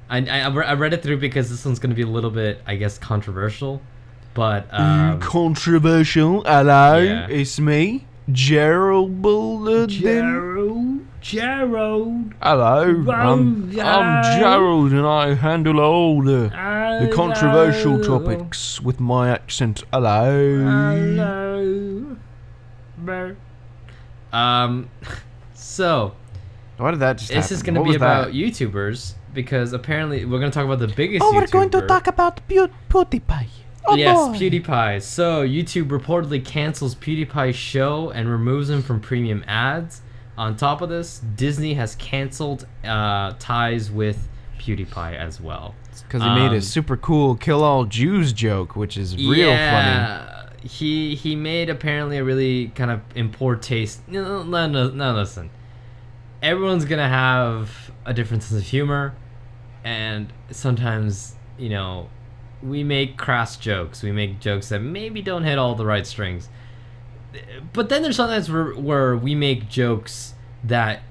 I read it through because this one's gonna be a little bit, I guess, controversial, but controversial. Hello, yeah. it's me, Gerald. Gerald. Hello, I'm Gerald, and I handle all the controversial topics with my accent. Hello. So Why did that just this happen? is gonna What be was about that? YouTubers because apparently we're gonna talk about the biggest. Oh, YouTuber. we're going to talk about PewDiePie. Oh, yes, boy. PewDiePie. So YouTube reportedly cancels PewDiePie's show and removes him from premium ads. On top of this, Disney has canceled ties with PewDiePie as well. Because he made a super cool kill all Jews joke, which is real funny. He made apparently a really kind of in poor taste. No, listen. Everyone's gonna have a different sense of humor, and sometimes, you know, we make crass jokes. We make jokes that maybe don't hit all the right strings. But then there's sometimes where we make jokes that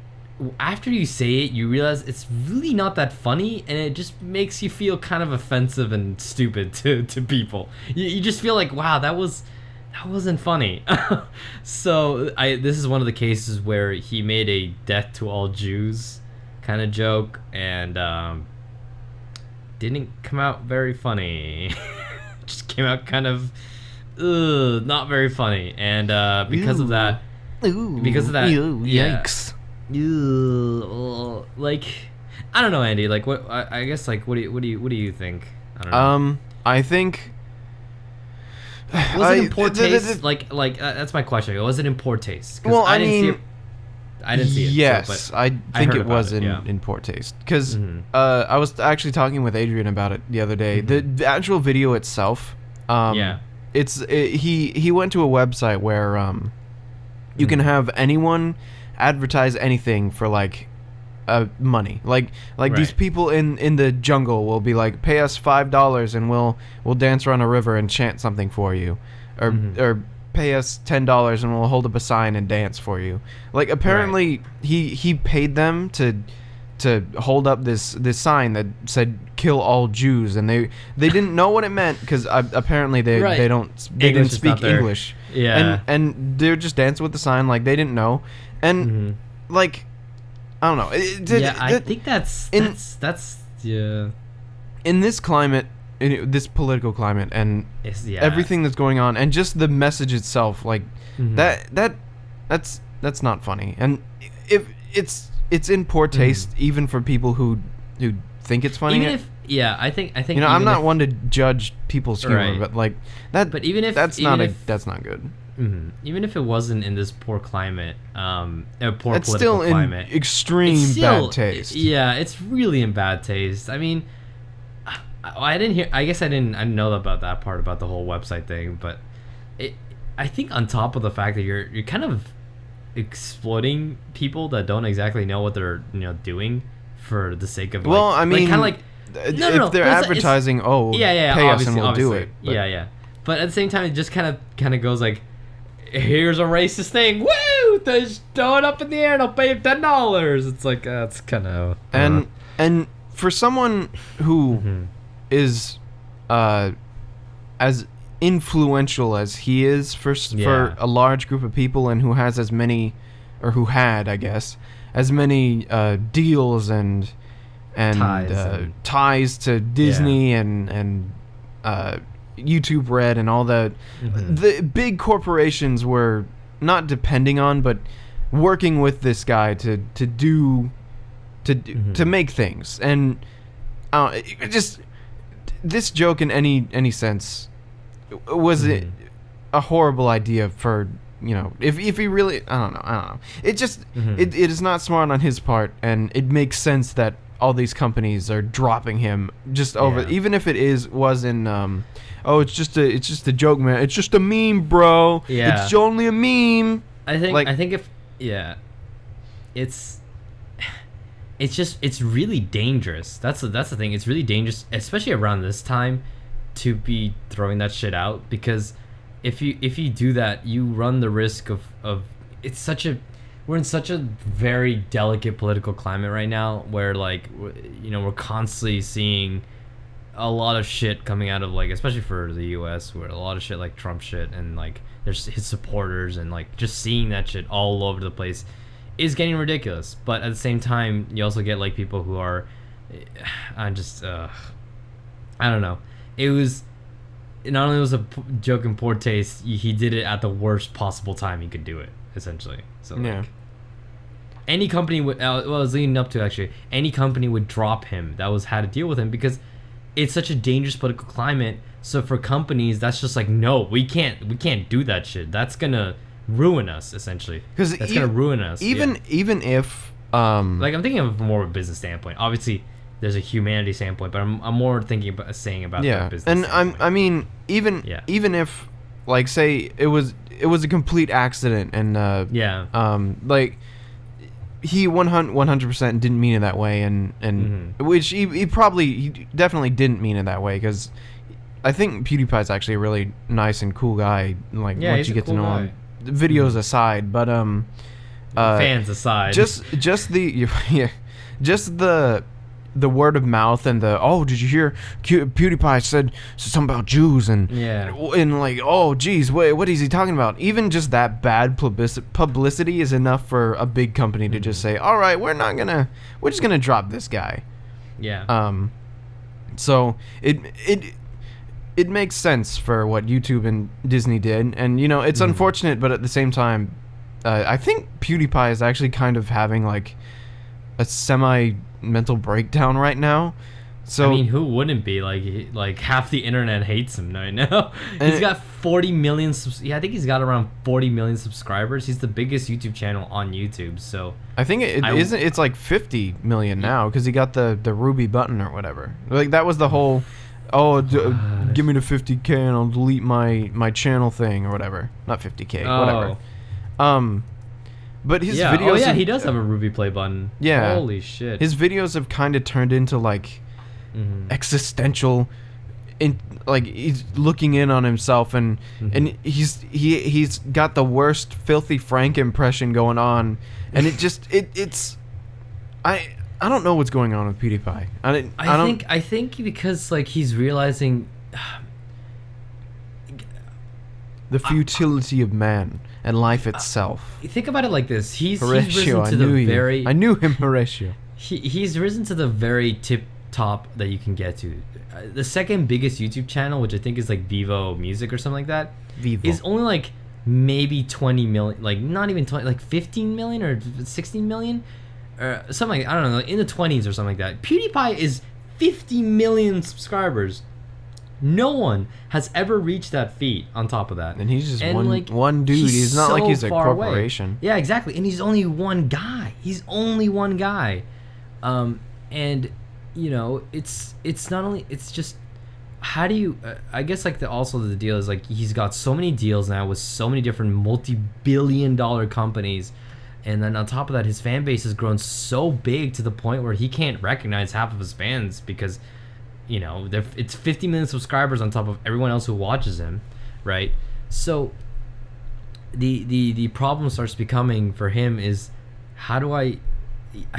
after you say it, you realize it's really not that funny, and it just makes you feel kind of offensive and stupid to people. You just feel like, wow, that wasn't funny. So this is one of the cases where he made a death to all Jews kind of joke, and didn't come out very funny. Just came out kind of not very funny, and because of that, yikes. Like, I don't know, Andy. Like, what? I guess, like, what do you think? I don't know. I think. Was it in poor taste? Like, that's my question. Was it in poor taste? Well, I didn't see it. Yes, so, I think heard it was about it, in poor taste. Because I was actually talking with Adrian about it the other day. The actual video itself. He went to a website where you can have anyone advertise anything for like money. Like these people in the jungle will be like, pay us $5 and we'll dance around a river and chant something for you, or pay us $10 and we'll hold up a sign and dance for you. Like, apparently he paid them to hold up this sign that said "kill all Jews," and they didn't know what it meant because apparently they didn't speak English. Yeah, and they're just dancing with the sign like they didn't know, and like, I don't know. I think that's yeah. In this climate, in this political climate, and everything that's going on, and just the message itself, like that's not funny, and if it's in poor taste, even for people who think it's funny. Even if, I think you know, I'm not one to judge people's humor, but like that. But even if that's not good. Even if it wasn't in this poor climate, a poor it's political still climate, in extreme bad taste. Yeah, it's really in bad taste. I mean, I didn't hear. I guess I didn't know about that part about the whole website thing, but I think on top of the fact that you're kind of exploiting people that don't exactly know what they're doing for the sake of, well, I mean, kind of like if they're advertising, pay us and we'll do it. But, but at the same time, it just kind of goes like, here's a racist thing, woo! Just throw it up in the air and I'll pay you $10. It's like, that's kind of and for someone who is as influential as he is for a large group of people, and who has as many, or who had, I guess, as many deals and ties to Disney and YouTube Red and all that. The big corporations were not depending on, but working with this guy to make things, and just this joke in any sense was a horrible idea for, if he really, I don't know. It just it is not smart on his part, and it makes sense that all these companies are dropping him just over, even if it was in it's just a joke, man. It's just a meme, bro. Yeah. It's only a meme. I think if it's really dangerous. That's the thing. It's really dangerous, especially around this time, to be throwing that shit out, because if you do that, you run the risk of it's such a, we're in such a very delicate political climate right now, where like we're constantly seeing a lot of shit coming out of, like, especially for the U.S., where a lot of shit like Trump shit and like there's his supporters, and like just seeing that shit all over the place is getting ridiculous. But at the same time, you also get like people who are, I don't know. It was not only was a joke in poor taste, he did it at the worst possible time he could do it, essentially. So like, any company would, well, it was leading up to, actually, any company would drop him that was had to deal with him, because it's such a dangerous political climate. So for companies, that's just like, no, we can't do that shit. That's gonna ruin us, essentially. Because that's gonna ruin us. Even if like, I'm thinking of more of a business standpoint. Obviously, there's a humanity standpoint, but I'm more thinking about the business. And standpoint. I mean, even if, like, say it was a complete accident, and like, he 100% didn't mean it that way, and which he definitely didn't mean it that way, because I think PewDiePie's actually a really nice and cool guy. Like, once you get to know him, videos aside, but fans aside, just the word of mouth, and did you hear PewDiePie said something about Jews, and like, oh geez, what is he talking about? Even just that bad publicity is enough for a big company to just say, all right, we're just gonna drop this guy. So it makes sense for what YouTube and Disney did, and it's unfortunate, but at the same time, I think PewDiePie is actually kind of having like a semi-mental breakdown right now. So I mean, who wouldn't be? Like half the internet hates him right now. He's got 40 million. I think he's got around 40 million subscribers. He's the biggest YouTube channel on YouTube. So I think it's like 50 million now, because he got the Ruby button or whatever. Like, that was the whole, give me the 50K and I'll delete my channel thing or whatever. Not 50K, whatever. But his videos... he does have a Ruby play button. Yeah. Holy shit. His videos have kind of turned into, like, existential... like, he's looking in on himself, and he's got the worst Filthy Frank impression going on, and it just... it's... I don't know what's going on with PewDiePie. I think because, like, he's realizing... the futility of man and life itself. Think about it like this. He's Horatio, risen to the very... I knew him, Horatio. He's risen to the very tip top that you can get to. The second biggest YouTube channel, which I think is like Vivo Music or something like that, is only like maybe 20 million, like not even 20, like 15 million or 16 million, or something like, I don't know, in the 20s or something like that. PewDiePie is 50 million subscribers. No one has ever reached that feat on top of that. And he's just one dude. He's not like he's a corporation. Away. Yeah, exactly. And he's only one guy. And it's not only, it's just, how do you, I guess, like, also the deal is, like, he's got so many deals now with so many different multi-billion-dollar companies, and then on top of that, his fan base has grown so big to the point where he can't recognize half of his fans, because it's 50 million subscribers on top of everyone else who watches him, right? So the problem starts becoming for him is, how do I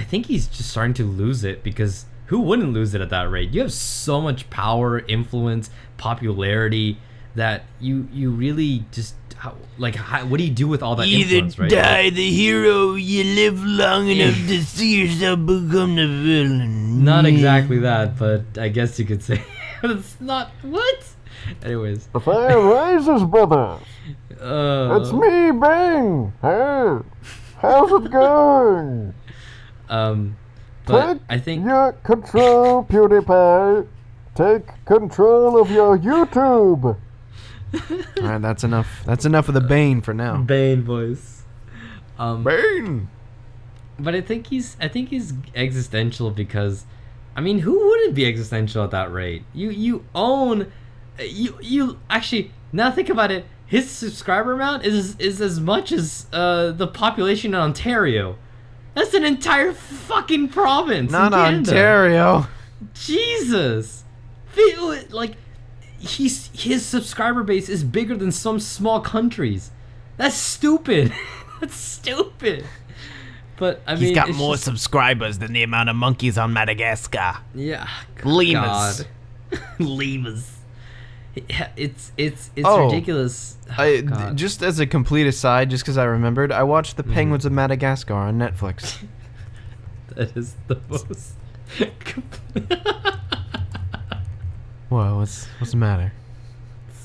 think he's just starting to lose it, because who wouldn't lose it at that rate? You have so much power, influence, popularity, that you really just, what do you do with all that influence, right? Either die the hero, you live long enough to see yourself become the villain. Not exactly that, but I guess you could say it's not. What? Anyways. The fire rises, brother. It's me, Bang. Hey, how's it going? But I think your control, PewDiePie. Take control of your YouTube. All right, that's enough. That's enough of the Bane for now. Bane voice. Bane. But I think he's existential, because, I mean, who wouldn't be existential at that rate? You own, you actually, now think about it. His subscriber amount is as much as the population in Ontario. That's an entire fucking province. Not in Canada. Ontario. Jesus. Like, his subscriber base is bigger than some small countries. That's stupid. That's stupid. But I mean, he's got it's more just, subscribers than the amount of monkeys on Madagascar. Yeah, Lemurs. Lemurs. It's Oh, ridiculous. Oh, God. Just as a complete aside, just because I remembered, I watched The Penguins of Madagascar on Netflix. That is the most. Whoa, what's the matter?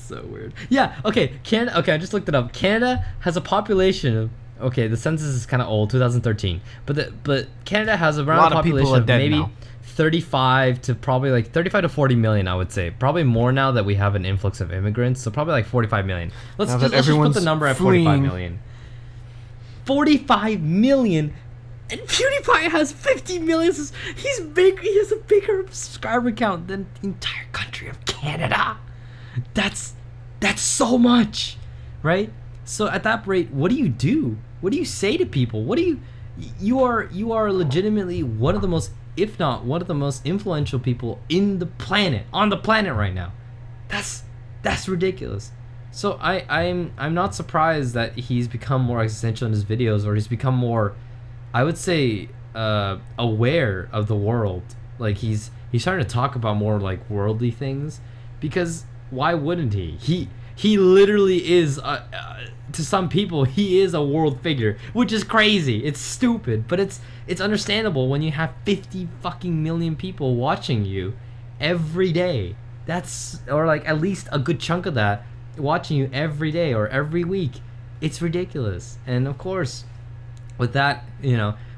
So weird. Yeah. Okay. Canada. Okay, I just looked it up. Canada has a population of. Okay, the census is kind of old, 2013. But Canada has around a population of maybe now. 35 to 40 million, I would say. Probably more now that we have an influx of immigrants. So probably like 45 million. Let's just put the number at 45 million. 45 million. And PewDiePie has 50 million. He's big. He has a bigger subscriber count than the entire country of Canada. That's so much, right? So at that rate, what do you do? What do you say to people? You are legitimately one of the most, if not one of the most influential people on the planet right now. That's ridiculous. So I'm not surprised that he's become more existential in his videos, or he's become more, I would say, aware of the world. Like he's starting to talk about more like worldly things, because why wouldn't he? He literally is, to some people, he is a world figure, which is crazy. It's stupid, but it's understandable when you have 50 fucking million people watching you every day. Or like at least a good chunk of that watching you every day or every week. It's ridiculous. And of course, with that,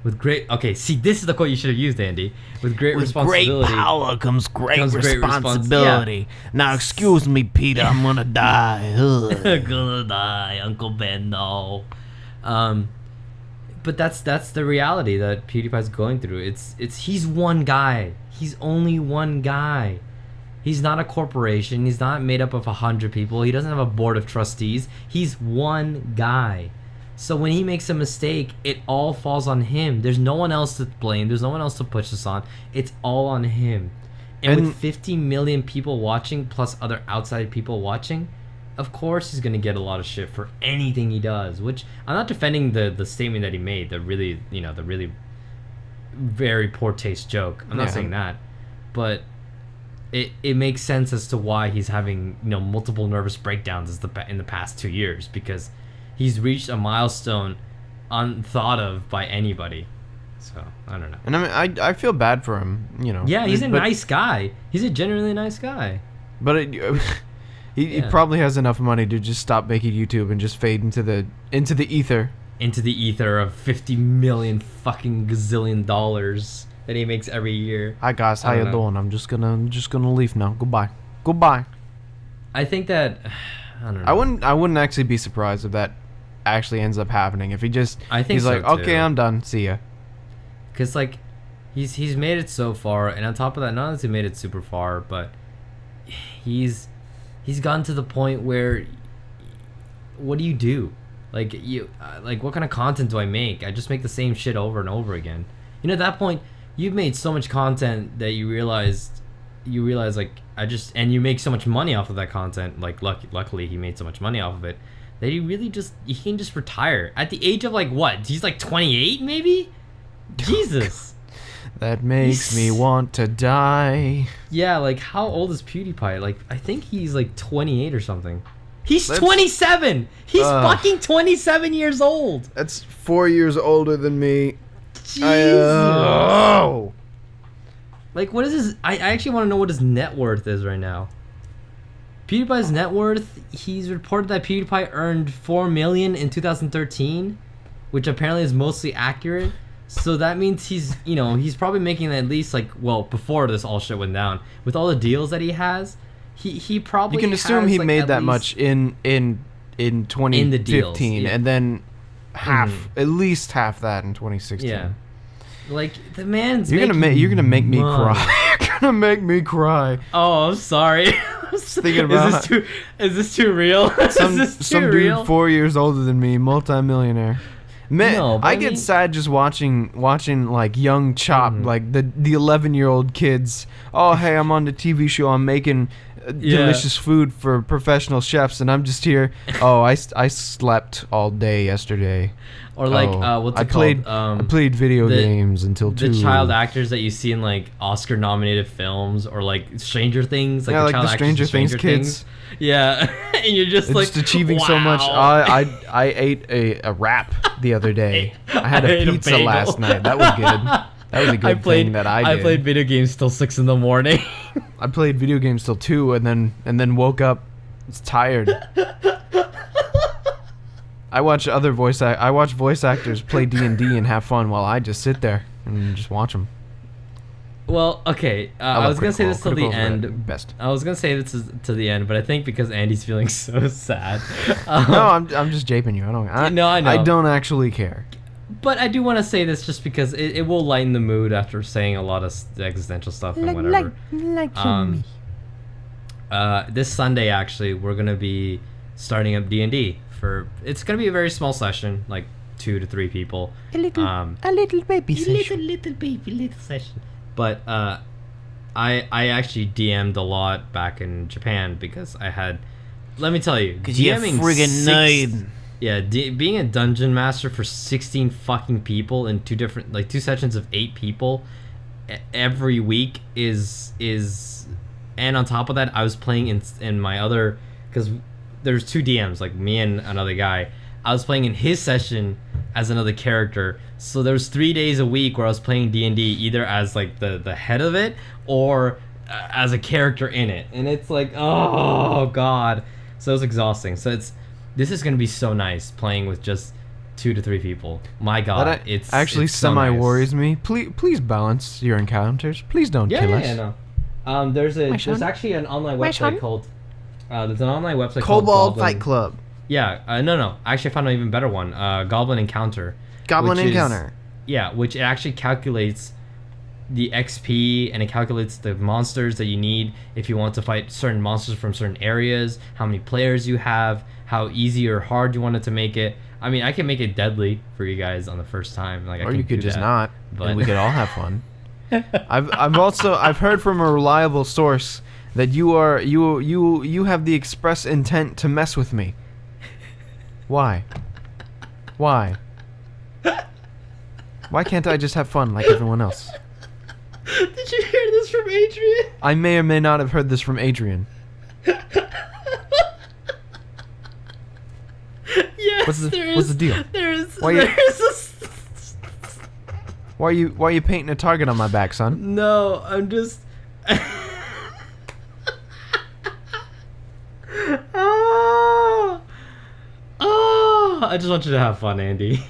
with great, okay, see, this is the quote you should have used, Andy. With great responsibility. Great power comes great responsibility. Now, excuse me, Peter, I'm gonna die. Gonna die, Uncle Ben, no. But that's the reality that PewDiePie's going through. He's one guy. He's only one guy. He's not a corporation. He's not made up of 100 people. He doesn't have a board of trustees. He's one guy. So when he makes a mistake, it all falls on him. There's no one else to blame. There's no one else to push this on. It's all on him. And with 50 million people watching, plus other outside people watching, of course he's going to get a lot of shit for anything he does. Which, I'm not defending the statement that he made, the really very poor taste joke. I'm not saying that. But it makes sense as to why he's having multiple nervous breakdowns in the past 2 years, because he's reached a milestone unthought of by anybody. So I don't know. And I mean, I feel bad for him. Yeah, he's a nice guy. He's a genuinely nice guy. But he probably has enough money to just stop making YouTube and just fade into the ether. Into the ether of 50 million fucking gazillion dollars that he makes every year. Hi guys, how you doing? I'm just gonna leave now. Goodbye. I think that I don't know. I wouldn't actually be surprised if that actually ends up happening. If he's so like, too. okay, I'm done. See ya. Because like he's made it so far, and on top of that, not only has he made it super far, but he's gotten to the point where, what do you do? Like what kind of content do I make? I just make the same shit over and over again. At that point, you've made so much content that you realize like and you make so much money off of that content. Like luckily he made so much money off of it that he can just retire at the age of like what? He's like 28 maybe? Jesus. That makes me want to die. Yeah, like how old is PewDiePie? Like I think he's like 28 or something. He's 27. He's fucking 27 years old. That's 4 years older than me. Jesus. Like, what is his... I actually want to know what his net worth is right now. PewDiePie's net worth, he's reported that PewDiePie earned $4 million in 2013, which apparently is mostly accurate. So that means he's probably making at least, like, well, before this all shit went down, with all the deals that he has, he probably... You can assume he made that much in 2015, and then at least half that in 2016. Yeah. Like the man's you're gonna make me cry. You're gonna make me cry. Oh, I'm sorry. Thinking about is this too real? Some dude 4 years older than me, multi-millionaire. Man, no, I get sad just watching like young Chop, like the 11-year-old kids. Oh, hey, I'm on the TV show. I'm making delicious food for professional chefs, and I'm just here. Oh, I slept all day yesterday. Or like what's it called? I played video games until 2. The child actors that you see in like Oscar-nominated films, or like Stranger Things, like yeah, the like child the Stranger Things kids. Yeah, and you're just It's like just achieving so much. I ate a wrap the other day. I had a pizza last night. That was good. That was a good thing that I did. I played video games till 6 in the morning. I played video games till 2, and then woke up. It's tired. I watch voice actors play D&D and have fun while I just sit there and just watch them. Well, okay. I was gonna say this till the end. Best. I was gonna say this to the end, but I think because Andy's feeling so sad. No, I'm just japing you. I know. I don't actually care. But I do want to say this just because it will lighten the mood after saying a lot of existential stuff and whatever. This Sunday, actually, we're gonna be starting up D&D. It's gonna be a very small session, like 2 to 3 people. A little baby session. Little session. But I actually DM'd a lot back in Japan because I had. Let me tell you, because you're friggin' nerd. Yeah, being a dungeon master for 16 fucking people in 2 sessions of 8 people every week is, and on top of that, I was playing in my other, because there's 2 DMs, like me and another guy. I was playing in his session as another character, so there was 3 days a week where I was playing D&D either as like the head of it or as a character in it, and it's like, oh god, so it was exhausting. So this is gonna be so nice playing with just 2 to 3 people. My god, it's actually it's so semi nice. worries me. Please balance your encounters. Please don't kill us. Yeah, no. There's actually an online website called there's an online website called Cobalt Fight Club. Yeah, no. Actually, I found an even better one. Goblin Encounter. Which it actually calculates the XP, and it calculates the monsters that you need if you want to fight certain monsters from certain areas, how many players you have, how easy or hard you wanted to make it. I mean, I can make it deadly for you guys on the first time. Like, or you could just not, but and we could all have fun. I've heard from a reliable source that you have the express intent to mess with me. Why? Why can't I just have fun like everyone else? Did you hear this from Adrian? I may or may not have heard this from Adrian. Yes, what's the deal? Why are you painting a target on my back, son? No, I'm just. I just want you to have fun, Andy.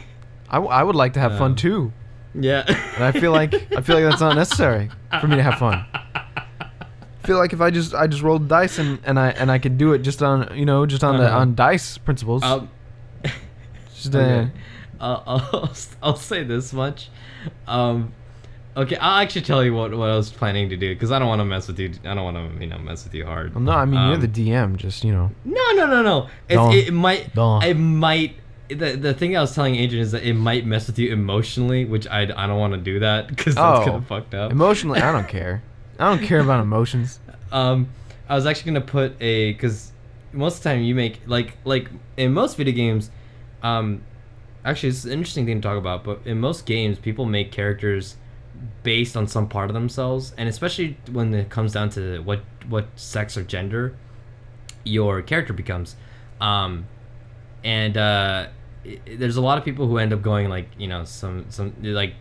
I would like to have fun too. Yeah. And I feel like that's not necessary for me to have fun. I feel like if I just rolled dice and I could do it just on on dice principles. Okay. I'll say this much. Okay, I'll actually tell you what I was planning to do, because I don't want to mess with you. I don't want to mess with you hard. Well, no, I mean you're the DM. Just No. It might. The thing I was telling Adrian is that it might mess with you emotionally, which I don't want to do that because that's kind of fucked up. Emotionally, I don't care. I don't care about emotions. I was actually gonna put because most of the time you make like in most video games, actually it's an interesting thing to talk about. But in most games, people make characters based on some part of themselves, and especially when it comes down to what sex or gender your character becomes. There's a lot of people who end up going like, some like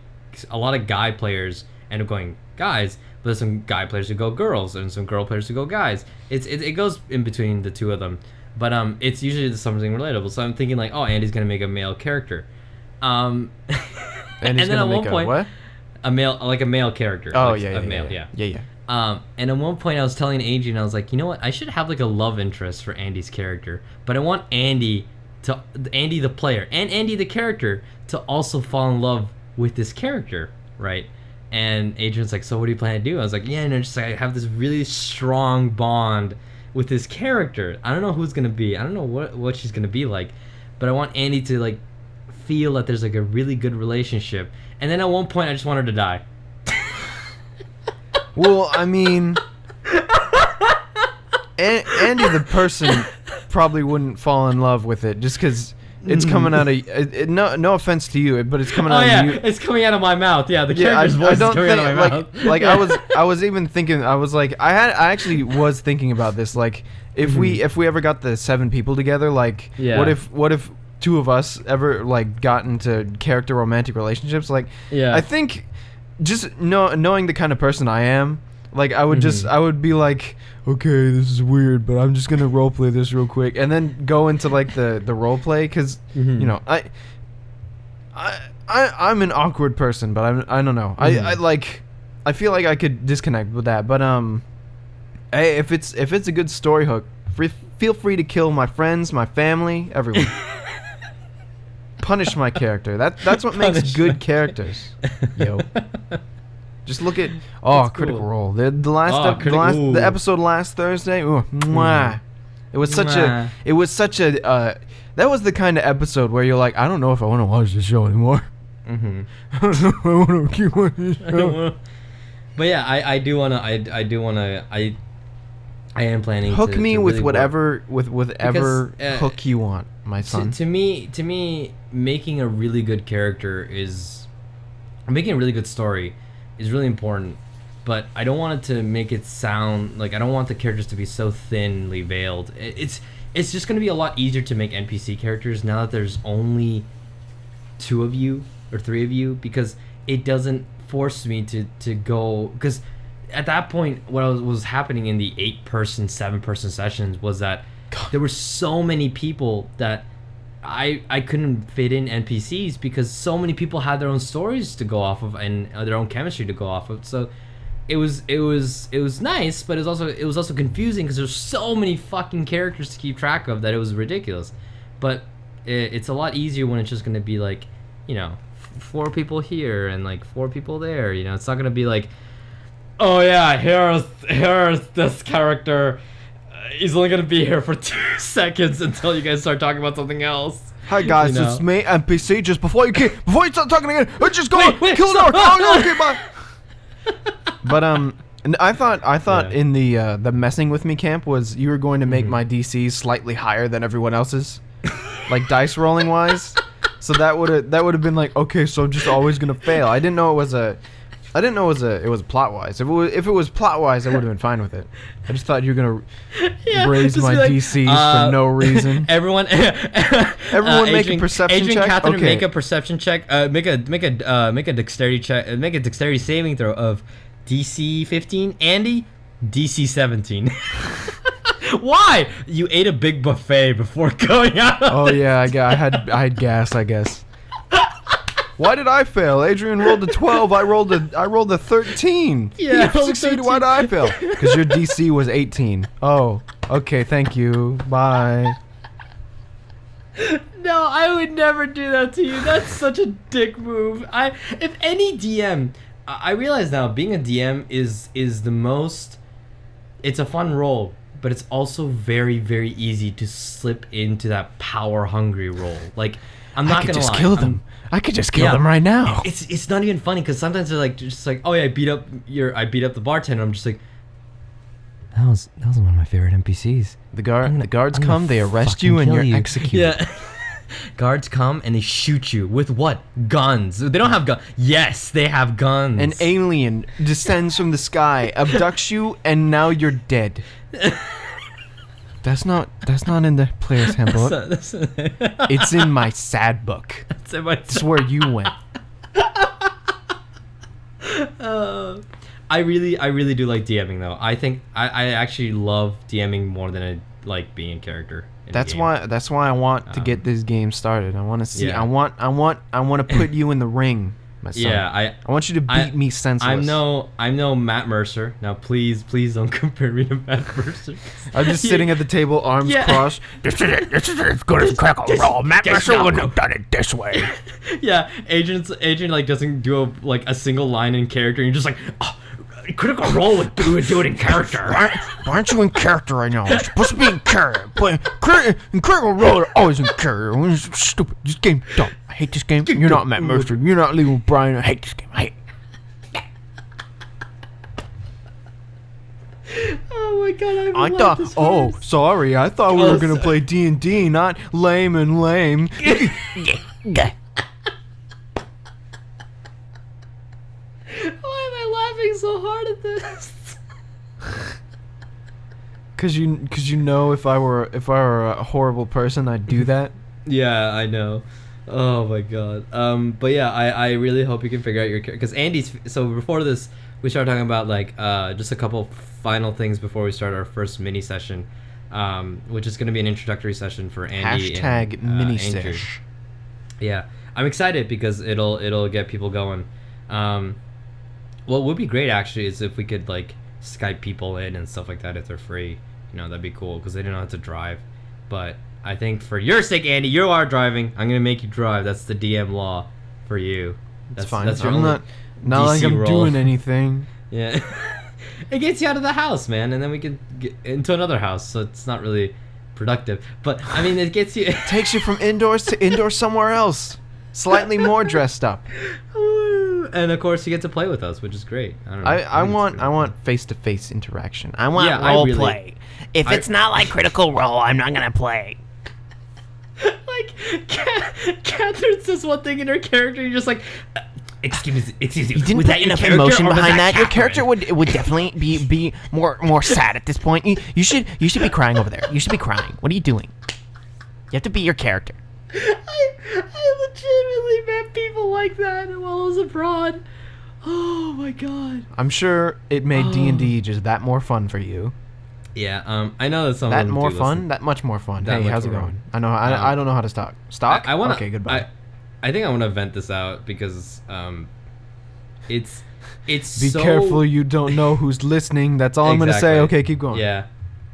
a lot of guy players end up going guys, but there's some guy players who go girls and some girl players who go guys. It goes in between the two of them, but it's usually something relatable. So I'm thinking like, oh, Andy's gonna make a male character, and then at one point, what? A male character. Oh, like, yeah. And at one point I was telling Adrian, I was like, you know what? I should have like a love interest for Andy's character, but I want Andy the player and Andy the character to also fall in love with this character, right? And Adrian's like, so what do you plan to do? I was like, just like I have this really strong bond with this character. I don't know who's gonna be. I don't know what she's gonna be like, but I want Andy to like feel that there's like a really good relationship. And then at one point, I just want her to die. Well, I mean, Andy the person probably wouldn't fall in love with it just because it's coming out of no offense to you, but it's coming out of you. It's coming out of my mouth. Yeah, the character's voice is coming out of my mouth. Like I was even thinking. I was like, I actually was thinking about this. Like, if we ever got the 7 people together, like, what if 2 of us ever like got into character romantic relationships? Like, I think just knowing the kind of person I am, like, I would I would be like, okay, this is weird, but I'm just gonna roleplay this real quick, and then go into like the roleplay, because you know, I'm an awkward person, but I don't know. I feel like I could disconnect with that, but hey, if it's a good story hook, feel free to kill my friends, my family, everyone. Punish my character. That's what makes good characters. Yo. Just look at Critical Role. The episode last Thursday. Ooh, mwah. It was such a that was the kind of episode where you're like, I don't know if I want to watch this show anymore. I don't know if I want to keep watching this show. But yeah, I am planning hook to me with really whatever hook you want, my son. To me, making a really good character making a really good story is really important, but I don't want it to make it sound like, I don't want the characters to be so thinly veiled. It's just going to be a lot easier to make NPC characters now that there's only 2 of you or 3 of you, because it doesn't force me to go, because at that point what was happening in the 8-person 7-person sessions was that there were so many people that I couldn't fit in NPCs, because so many people had their own stories to go off of and their own chemistry to go off of. So it was nice, but it was also confusing because there's so many fucking characters to keep track of that it was ridiculous. But it's a lot easier when it's just gonna be like, you know, 4 people here and like 4 people there. You know, it's not gonna be like, oh yeah, here's this character. He's only gonna be here for 2 seconds until you guys start talking about something else. Hi guys, it's me, NPC. Just before you start talking again, let's just go kill an orc. Okay, bye. But and I thought in the messing with me camp was you were going to make my DCs slightly higher than everyone else's, like dice rolling wise. So that would have been like, okay, so I'm just always gonna fail. I didn't know it was plot wise. If it was plot wise, I would have been fine with it. I just thought you were gonna raise my like, DCs for no reason. Everyone make a perception check. Catherine, make a perception check. Make a dexterity check. Make a dexterity saving throw of DC 15. Andy, DC 17. Why? You ate a big buffet before going out. I had gas, I guess. Why did I fail? Adrian rolled a 12. I rolled a 13. Yeah, he succeeded. Why did I fail? Because your DC was 18. Oh, okay. Thank you. Bye. No, I would never do that to you. That's such a dick move. If any DM, I realize now being a DM is the most. It's a fun role, but it's also very, very easy to slip into that power hungry role. Like, I'm not gonna lie. I could just kill them right now. It's not even funny because sometimes they're like just like, oh yeah, I beat up the bartender. I'm just like, that was one of my favorite NPCs. The guards come, they arrest you, and you're executed. Yeah. Guards come and they shoot you with what? Guns. They don't have guns. Yes, they have guns. An alien descends from the sky, abducts you, and now you're dead. That's not in the player's handbook. It's in my sad book. It's where you went. I really do like DMing though. I think I actually love DMing more than I like being in character. That's why I want to get this game started. I want to see. Yeah. I want to put you in the ring, my son. Yeah, I want you to beat me senseless. I'm no Matt Mercer. Now please don't compare me to Matt Mercer. I'm just sitting at the table, arms crossed. This is as good as Crackle Roll. Matt Mercer wouldn't have done it this way. Yeah, Adrian like doesn't do a single line in character. And you're just like, oh, Critical Role would do it in character. Why aren't you in character right now? You're supposed to be in character. But in Critical Role, they're always in character. It's stupid. This game's dumb. I hate this game. You're not Matt Mercer. You're not Lee O'Brien. I hate this game. I hate it. Oh my god! I thought. Oh, sorry. I thought we were gonna play D&D, not lame and lame. Why am I laughing so hard at this? Cause you know, if I were a horrible person, I'd do that. Yeah, I know. Oh my god. But yeah, I really hope you can figure out your character, because Andy's. So before this, we started talking about like just a couple final things before we start our first mini session, which is going to be an introductory session for Andy. Hashtag mini Andrew. sesh. Yeah, I'm excited because it'll get people going. What would be great actually is if we could like Skype people in and stuff like that if they're free. You know, that'd be cool because they don't have to drive. But I think for your sake, Andy, you are driving. I'm gonna make you drive. That's the DM law for you. That's fine. That's your I'm only not like DC I'm role. doing anything. Yeah. It gets you out of the house, man, and then we can get into another house, so it's not really productive. But I mean, it gets you. Takes you from indoors to indoors somewhere else, slightly more dressed up. And of course, you get to play with us, which is great. I don't know. I want face-to-face interaction. I want Yeah, I role really- play. If it's not like Critical Role, I'm not gonna play. Like, Catherine says one thing in her character, you're just like, excuse me. You didn't was put that your enough character emotion or was behind that. Your Catherine? character would definitely be more sad at this point. You should be crying over there. You should be crying. What are you doing? You have to be your character. I legitimately met people like that while I was abroad. Oh my god. I'm sure it made D&D just that more fun for you. Yeah, I know that some That of them more do fun? listen. That much more fun. That Hey, much how's it more going? fun. I don't know how to stock. Stock? I wanna, Okay, goodbye. I think I want to vent this out because it's Be so careful you don't know who's listening. That's all I'm going to say. Exactly. Okay, keep going. Yeah.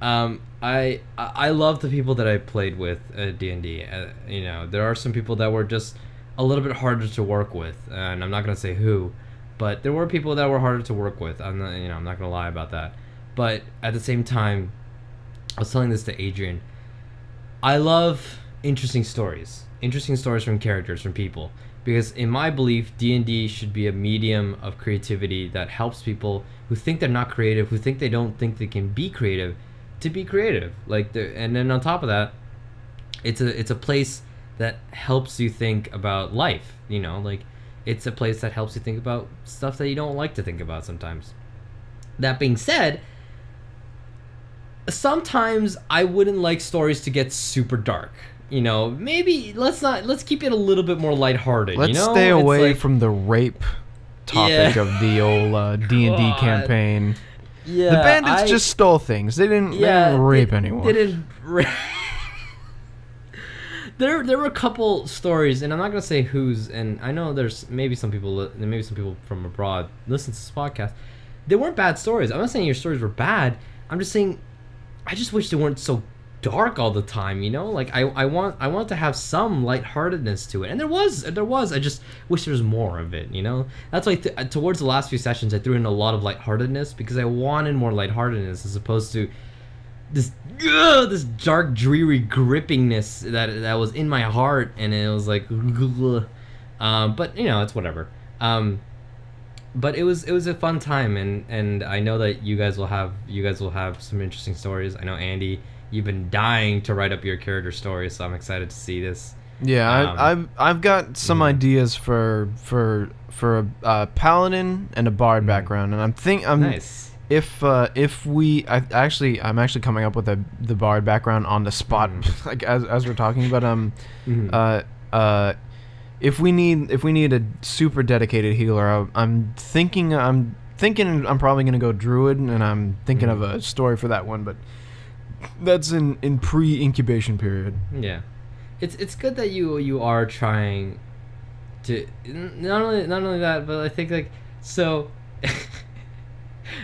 I love the people that I played with at D&D. You know, there are some people that were just a little bit harder to work with, and I'm not going to say who, but there were people that were harder to work with. I'm not going to lie about that. But at the same time, I was telling this to Adrian. I love interesting stories from characters, from people, because in my belief, D&D should be a medium of creativity that helps people who think they're not creative, who think they don't think they can be creative, to be creative. And then on top of that, it's a place that helps you think about life. You know, like it's a place that helps you think about stuff that you don't like to think about sometimes. That being said, sometimes I wouldn't like stories to get super dark. You know, maybe let's keep it a little bit more lighthearted. Let's you know? stay It's away like- from the rape topic Yeah. of the old D&D God. campaign. Yeah, The bandits just stole things. They didn't rape anyone. They didn't rape. There were a couple stories, and I'm not gonna say whose. And I know there's maybe some people from abroad listen to this podcast. They weren't bad stories. I'm not saying your stories were bad. I'm just saying, I just wish they weren't so dark all the time. You know, like I want to have some lightheartedness to it, and there was. I just wish there was more of it. You know, that's why towards the last few sessions I threw in a lot of lightheartedness because I wanted more lightheartedness as opposed to this dark, dreary grippingness that was in my heart, and it was like, but you know, it's whatever. But it was a fun time, and I know that you guys will have some interesting stories. I know, Andy, you've been dying to write up your character story, so I'm excited to see this. Yeah, I've got some ideas for a paladin and a bard background, and I'm Nice. I'm actually coming up with the bard background on the spot, like as we're talking. But if we need a super dedicated healer, I'm thinking I'm probably gonna go druid, and I'm thinking of a story for that one, but that's in pre-incubation period. Yeah, it's good that you are trying to not only that, but I think like so.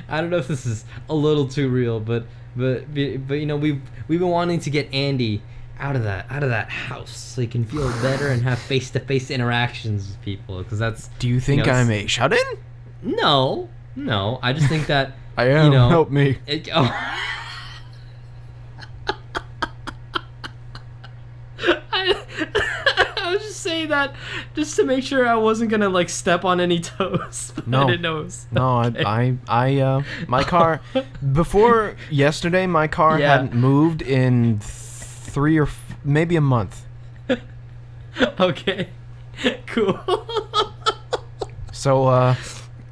I don't know if this is a little too real, but you know, we've been wanting to get Andy out of that house so he can feel better and have face-to-face interactions with people, because that's. Do you think I'm a shut-in? No, I just think that I am. You know, help me. I was just saying say that just to make sure I wasn't gonna like step on any toes. No, I didn't know. It was, no, okay. my car before yesterday, my car Yeah. hadn't moved in maybe a month. Okay, cool. So,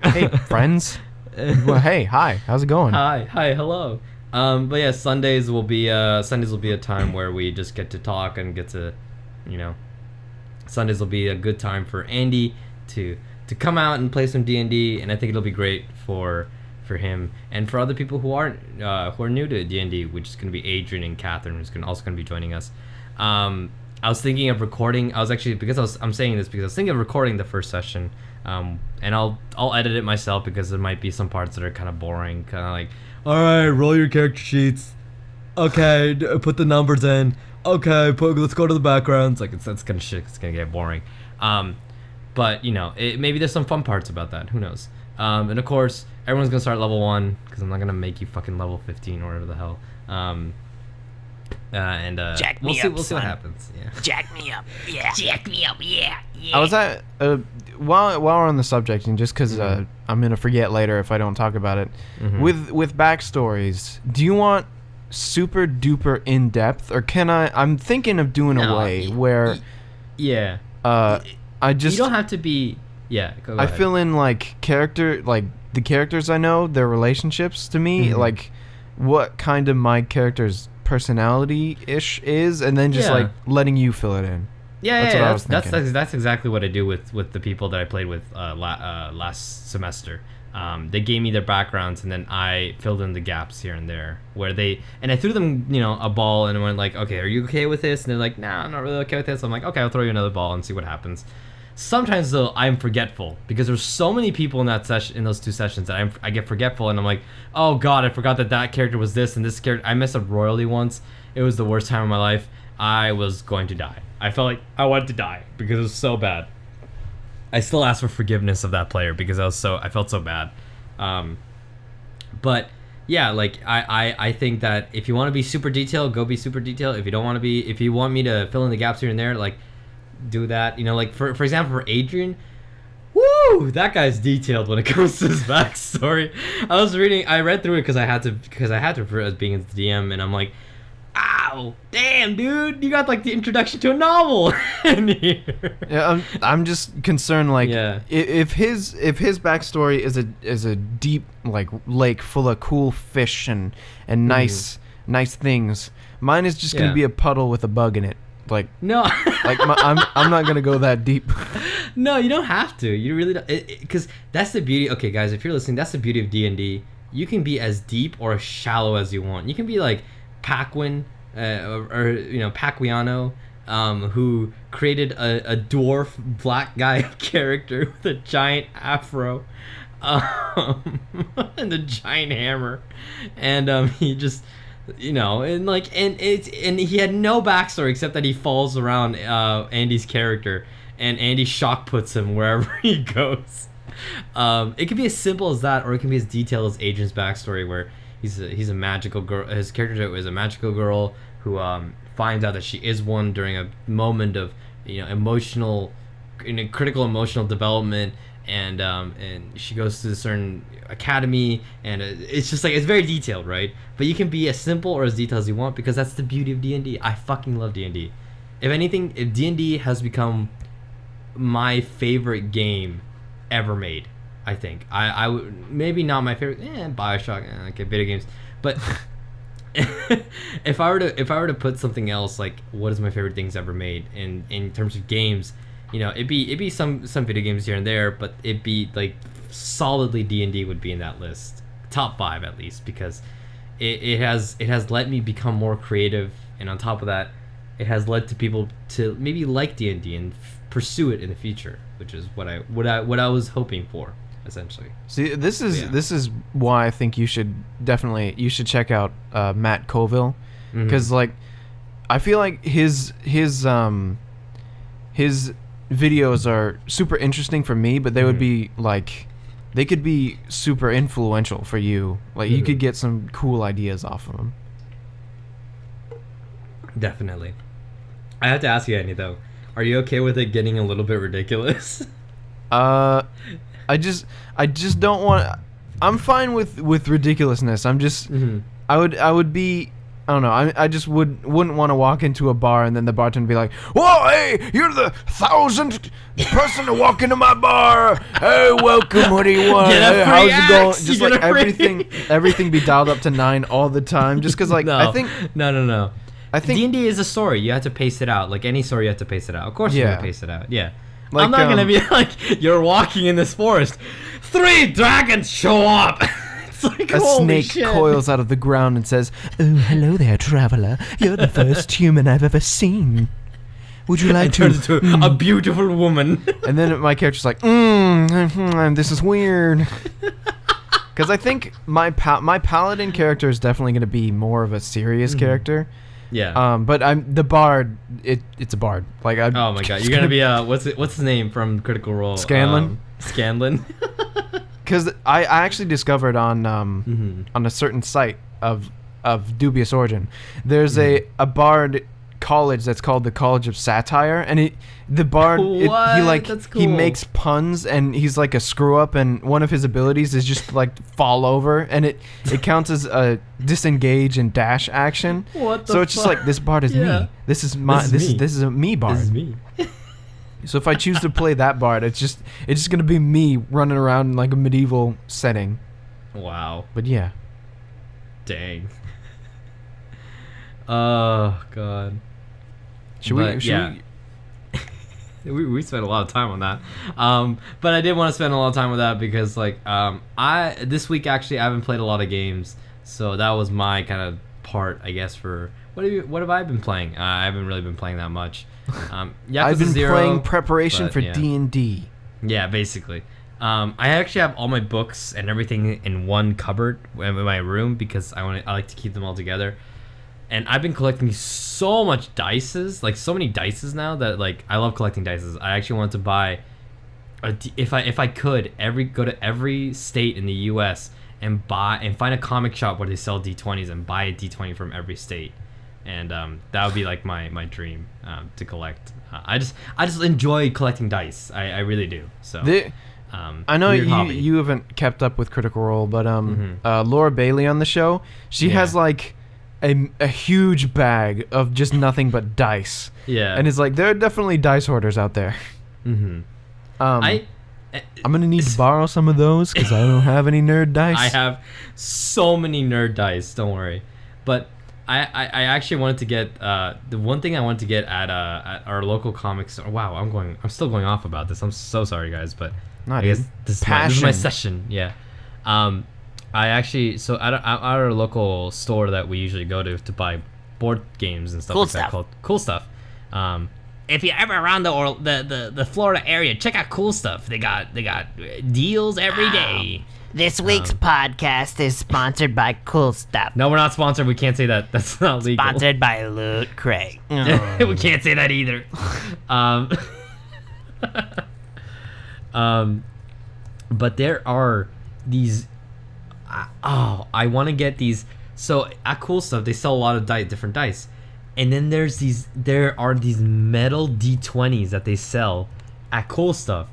hey, friends. Well, hey, hi, how's it going? Hi, hello. But yeah, Sundays will be a time where we just get to talk and get to, Sundays will be a good time for Andy to come out and play some D&D, and I think it'll be great for him and for other people who are new to D&D, which is going to be Adrian and Catherine, who's also going to be joining us. I was thinking of recording. I'm saying this because I was thinking of recording the first session, and I'll edit it myself because there might be some parts that are kind of boring, kind of like, all right, roll your character sheets. Okay, put the numbers in. Okay, let's go to the backgrounds. Like it's gonna get boring. But maybe there's some fun parts about that. Who knows? And of course, everyone's gonna start level 1 because I'm not gonna make you fucking level 15 or whatever the hell. Jack we'll me see. up, We'll see what son. happens. Yeah. Jack me up. Yeah. Jack me up. Yeah. I was at while we're on the subject, and just because I'm gonna forget later if I don't talk about it, with backstories, do you want super duper in depth, or can I'm thinking of doing a way where Yeah. I just You don't have to be. Yeah. Go I ahead. fill in like the characters I know, their relationships to me, like what kind of my character's personality ish is, and then just like letting you fill it in. Yeah, That's what I was thinking. that's exactly what I do with the people that I played with last semester. They gave me their backgrounds, and then I filled in the gaps here and there and I threw them, a ball, and went like, okay, are you okay with this? And they're like, nah, I'm not really okay with this. I'm like, okay, I'll throw you another ball and see what happens. Sometimes though, I'm forgetful because there's so many people in that session, in those 2 sessions, that I get forgetful, and I'm like, oh god, I forgot that character was this and this character. I messed up royally once. It was the worst time of my life. I was going to die. I felt like I wanted to die because it was so bad. I still ask for forgiveness of that player because I felt so bad. But yeah, like I think that if you want to be super detailed, go be super detailed. If you don't want to be, if you want me to fill in the gaps here and there, like do that. Like for example, for Adrian, woo, that guy's detailed when it comes to his backstory. I read through it because I had to for as being the DM, and I'm like, ow, damn, dude, you got like the introduction to a novel in here. Yeah, I'm just concerned, like, Yeah. if his backstory is a deep like lake full of cool fish and nice things, mine is just gonna be a puddle with a bug in it. Like, No. like I'm not gonna go that deep. No, you don't have to. You really don't, because that's the beauty. Okay, guys, if you're listening, that's the beauty of D&D. You can be as deep or as shallow as you want. You can be like Paquin, or Paquiano, who created a dwarf black guy character with a giant afro, and a giant hammer, and he just. And he had no backstory except that he falls around Andy's character, and Andy shock puts him wherever he goes. It can be as simple as that, or it can be as detailed as Adrian's backstory, where he's a magical girl. His character is a magical girl who finds out that she is one during a moment of critical emotional development, and she goes to a certain academy, and it's just like, it's very detailed, right? But you can be as simple or as detailed as you want, because that's the beauty of D&D. I fucking love D&D. If anything, if D&D has become my favorite game ever made, I think. I would, maybe not my favorite, BioShock, okay, video games, but if I were to put something else, like what is my favorite things ever made in terms of games, it'd be some video games here and there, but it'd be like solidly D&D would be in that list, top 5 at least, because it has let me become more creative, and on top of that, it has led to people to maybe like D&D and pursue it in the future, which is what I was hoping for, essentially. See, this is why I think you should check out Matt Colville, because like I feel like his videos are super interesting for me, but they would be like, they could be super influential for you. Like you could get some cool ideas off of them. Definitely. I have to ask you, Andy, though, Are you okay with it getting a little bit ridiculous? I just don't want. I'm fine with ridiculousness. I'm just. Mm-hmm. I would be. I don't know. I just wouldn't want to walk into a bar and then the bartender be like, "Whoa, hey, you're the 1,000th person to walk into my bar. Hey, welcome. What do you want? Get a Hey, free how's it axe. going?" You Just get like a free- everything be dialed up to 9 all the time. Just because like No. I think No. I think D&D is a story. You have to pace it out. Like any story, you have to pace it out. Of course, you Yeah. have to pace it out. Yeah. Like, I'm not gonna be like you're walking in this forest. 3 dragons show up. It's like a holy snake shit. coils out of the ground and says, "Oh, hello there, traveler. You're the first human I've ever seen. Would you like It to?" turns into a beautiful woman. And then my character's like, this is weird. Because I think my paladin character is definitely going to be more of a serious character. Yeah. But I'm the bard. It's a bard. Like I. Oh my god, you're gonna be what's his name from Critical Role? Scanlan? Scanlan. Because I actually discovered on Mm-hmm. on a certain site of dubious origin, there's a bard college that's called the College of Satire, and the bard What? That's he cool. makes puns, and he's like a screw up, and one of his abilities is just like fall over, and it counts as a disengage and dash action. What the So it's just fuck? like, this bard is Yeah. me. This is my This is me. this is a me bard. This is me. So if I choose to play that bard, it's just gonna be me running around in like a medieval setting. Wow. But yeah. Dang. Oh god. Should But, we yeah. We spent a lot of time on that, but I did want to spend a lot of time with that because like I this week actually I haven't played a lot of games, so that was my kind of part, I guess. For what have I been playing? I haven't really been playing that much. Yakuza I've been 0, playing preparation but, for yeah. D&D. Yeah, basically. I actually have all my books and everything in one cupboard in my room because I like to keep them all together. And I've been collecting so much dices, like so many dices now that like I love collecting dices. I actually want to buy if I could go to every state in the U.S. and find a comic shop where they sell D20s and buy a D20 from every state. And that would be like my dream to collect. I just enjoy collecting dice. I really do. So I know weird hobby. you haven't kept up with Critical Role, but Laura Bailey on the show, she has like a huge bag of just nothing but dice. Yeah. And it's like, there are definitely dice hoarders out there. Mm-hmm. I'm gonna need to borrow some of those because I don't have any nerd dice. I have so many nerd dice. Don't worry, but I actually wanted to get the one thing I wanted to get at our local comic store. Wow, I'm still going off about this. I'm so sorry, guys, but Not I guess even. this is my session. Yeah. I actually at our local store that we usually go to buy board games and stuff Cool like stuff. that called Cool Stuff. If you're ever around the Florida area, check out Cool Stuff. They got deals every day. This week's podcast is sponsored by Cool Stuff. No, we're not sponsored. We can't say that. That's not legal. Sponsored by Loot Crate. We can't say that either. But there are these. I want to get these. So at Cool Stuff, they sell a lot of different dice, and then there are these metal D20s that they sell at Cool Stuff,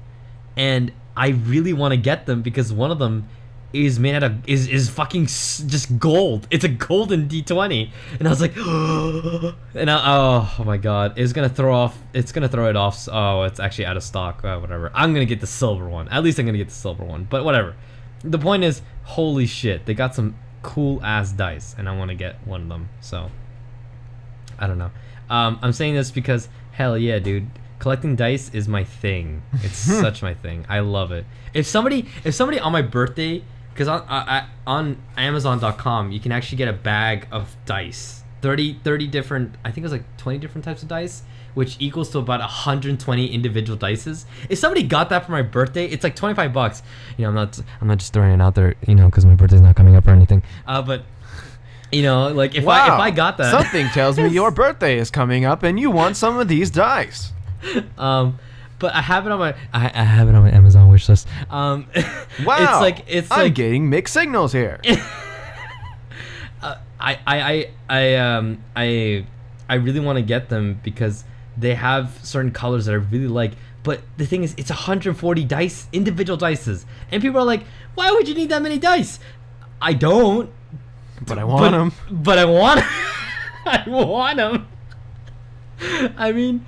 and I really want to get them because one of them is made out of is fucking just gold. It's a golden D20, and I was like, and oh my god, it's gonna throw it off. Oh, it's actually out of stock. Whatever. I'm gonna get the silver one. At least I'm gonna get the silver one. But whatever. The point is, holy shit, they got some cool ass dice, and I want to get one of them. So I don't know. I'm saying this because hell yeah, dude. Collecting dice is my thing. It's such my thing. I love it. If somebody on my birthday, because on Amazon.com you can actually get a bag of dice, 30 different. I think it was like 20 different types of dice, which equals to about 120 individual dices. If somebody got that for my birthday, it's like $25. You know, I'm not just throwing it out there, you know, because my birthday's not coming up or anything. But you know, like if I got that, something tells me your birthday is coming up and you want some of these dice. But I have it on my I have it on my Amazon wish list. Wow, it's I'm like getting mixed signals here. I really want to get them because they have certain colors that I really like. But the thing is, it's 140 dice, individual dices, and people are like, "Why would you need that many dice?" I don't. But I want them. But I want. I want them. I mean,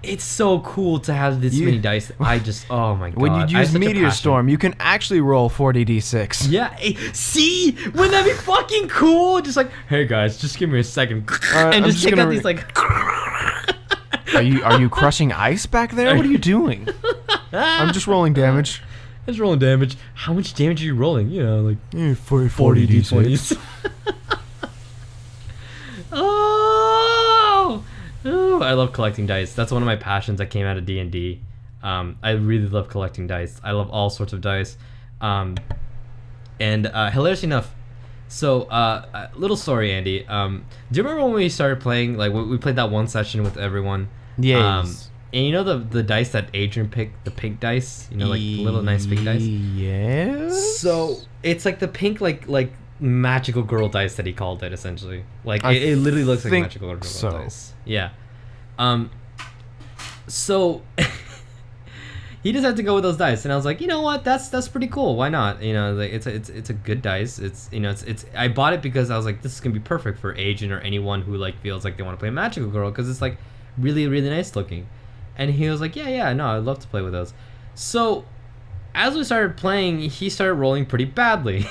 it's so cool to have this many dice. I just, oh my god. When you I have use such a Meteor passion. Storm, you can actually roll 40d6. Yeah, see? Wouldn't that be fucking cool? Just like, hey guys, just give me a second. And I'm just just take gonna out these like... Are you crushing ice back there? What are you doing? I'm just rolling damage. It's rolling damage. How much damage are you rolling? You know, like... 40 d20s. Oh! Ooh, I love collecting dice. That's one of my passions that came out of D&D. I really love collecting dice. I love all sorts of dice. And hilariously enough, so little story, Andy. Do you remember when we started playing? Like we played that one session with everyone. Yes. And you know the dice that Adrian picked, the pink dice. You know, like the little nice pink dice. Yes. So it's like the pink like magical girl dice that he called it, essentially. Like it literally looks like magical girl dice. Yeah. So he just had to go with those dice, and I was like, you know what, that's pretty cool. Why not? You know, like it's a good dice. It's you know it's I bought it because I was like, this is gonna be perfect for Agent or anyone who like feels like they want to play magical girl, because it's like really really nice looking. And he was like, yeah no, I'd love to play with those. So as we started playing, he started rolling pretty badly.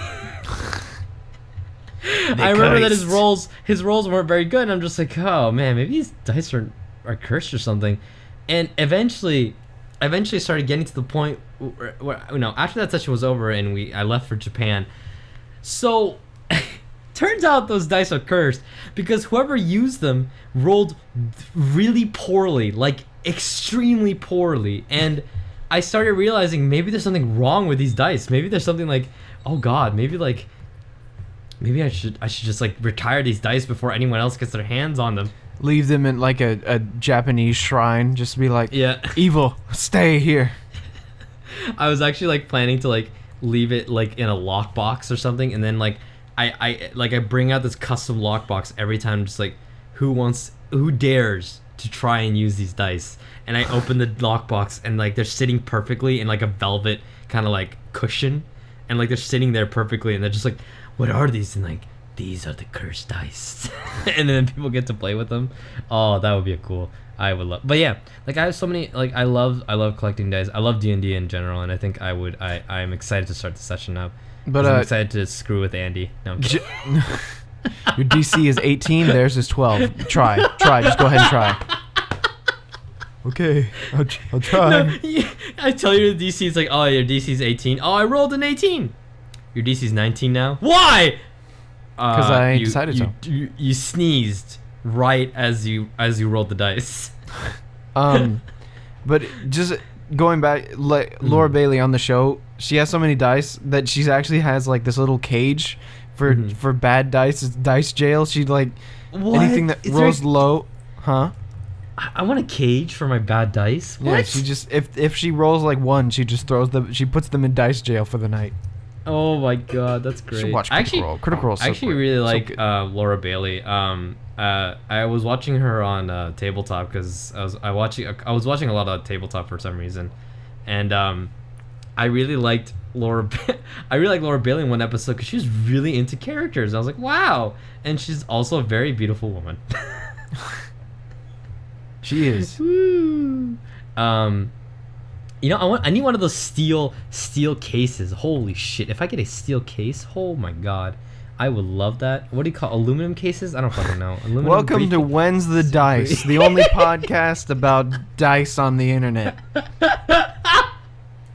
I remember that his rolls weren't very good, and I'm just like, oh man, maybe these dice are cursed or something. And eventually started getting to the point where you know, after that session was over and I left for Japan. So turns out those dice are cursed because whoever used them rolled really poorly, like extremely poorly. And I started realizing maybe there's something wrong with these dice. Maybe there's something like, oh god, maybe I should just like retire these dice before anyone else gets their hands on them. Leave them in like a Japanese shrine. Just be like, Yeah. evil, stay here. I was actually like planning to like leave it like in a lockbox or something, and then like I bring out this custom lockbox every time, just like who dares to try and use these dice, and I open the lockbox and like they're sitting perfectly in like a velvet kind of like cushion, and like they're sitting there perfectly, and they're just like, what are these? And like, these are the cursed dice. And then people get to play with them. Oh, that would be cool. I would love. But yeah, like I have so many. Like I love collecting dice. I love D&D in general, and I think I'm excited to start the session up. But I'm excited to screw with Andy. No, I'm kidding. Your DC is 18. Theirs is 12. Try. Just go ahead and try. Okay, I'll try. No, I tell you the DC is like, oh, your DC is 18. Oh, I rolled an 18. Your DC is 19 now. Why? Because I decided so. You sneezed right as you rolled the dice. But just going back, like Laura Bailey on the show, she has so many dice that she actually has like this little cage for bad dice. It's dice jail. She like anything that rolls low, huh? I want a cage for my bad dice. What? Yeah, she just if she rolls like one, she just she puts them in dice jail for the night. Oh my god, that's great. Watch Critical Role. I actually really like Laura Bailey. I was watching her on Tabletop because I was watching a lot of Tabletop for some reason, and I really liked Laura Bailey in one episode because she was really into characters. I was like, wow, and she's also a very beautiful woman. She is. Woo. You know, I need one of those steel cases. Holy shit! If I get a steel case, oh my god, I would love that. What do you call aluminum cases? I don't fucking know. Aluminum Welcome to When's the Dice, the only podcast about dice on the internet.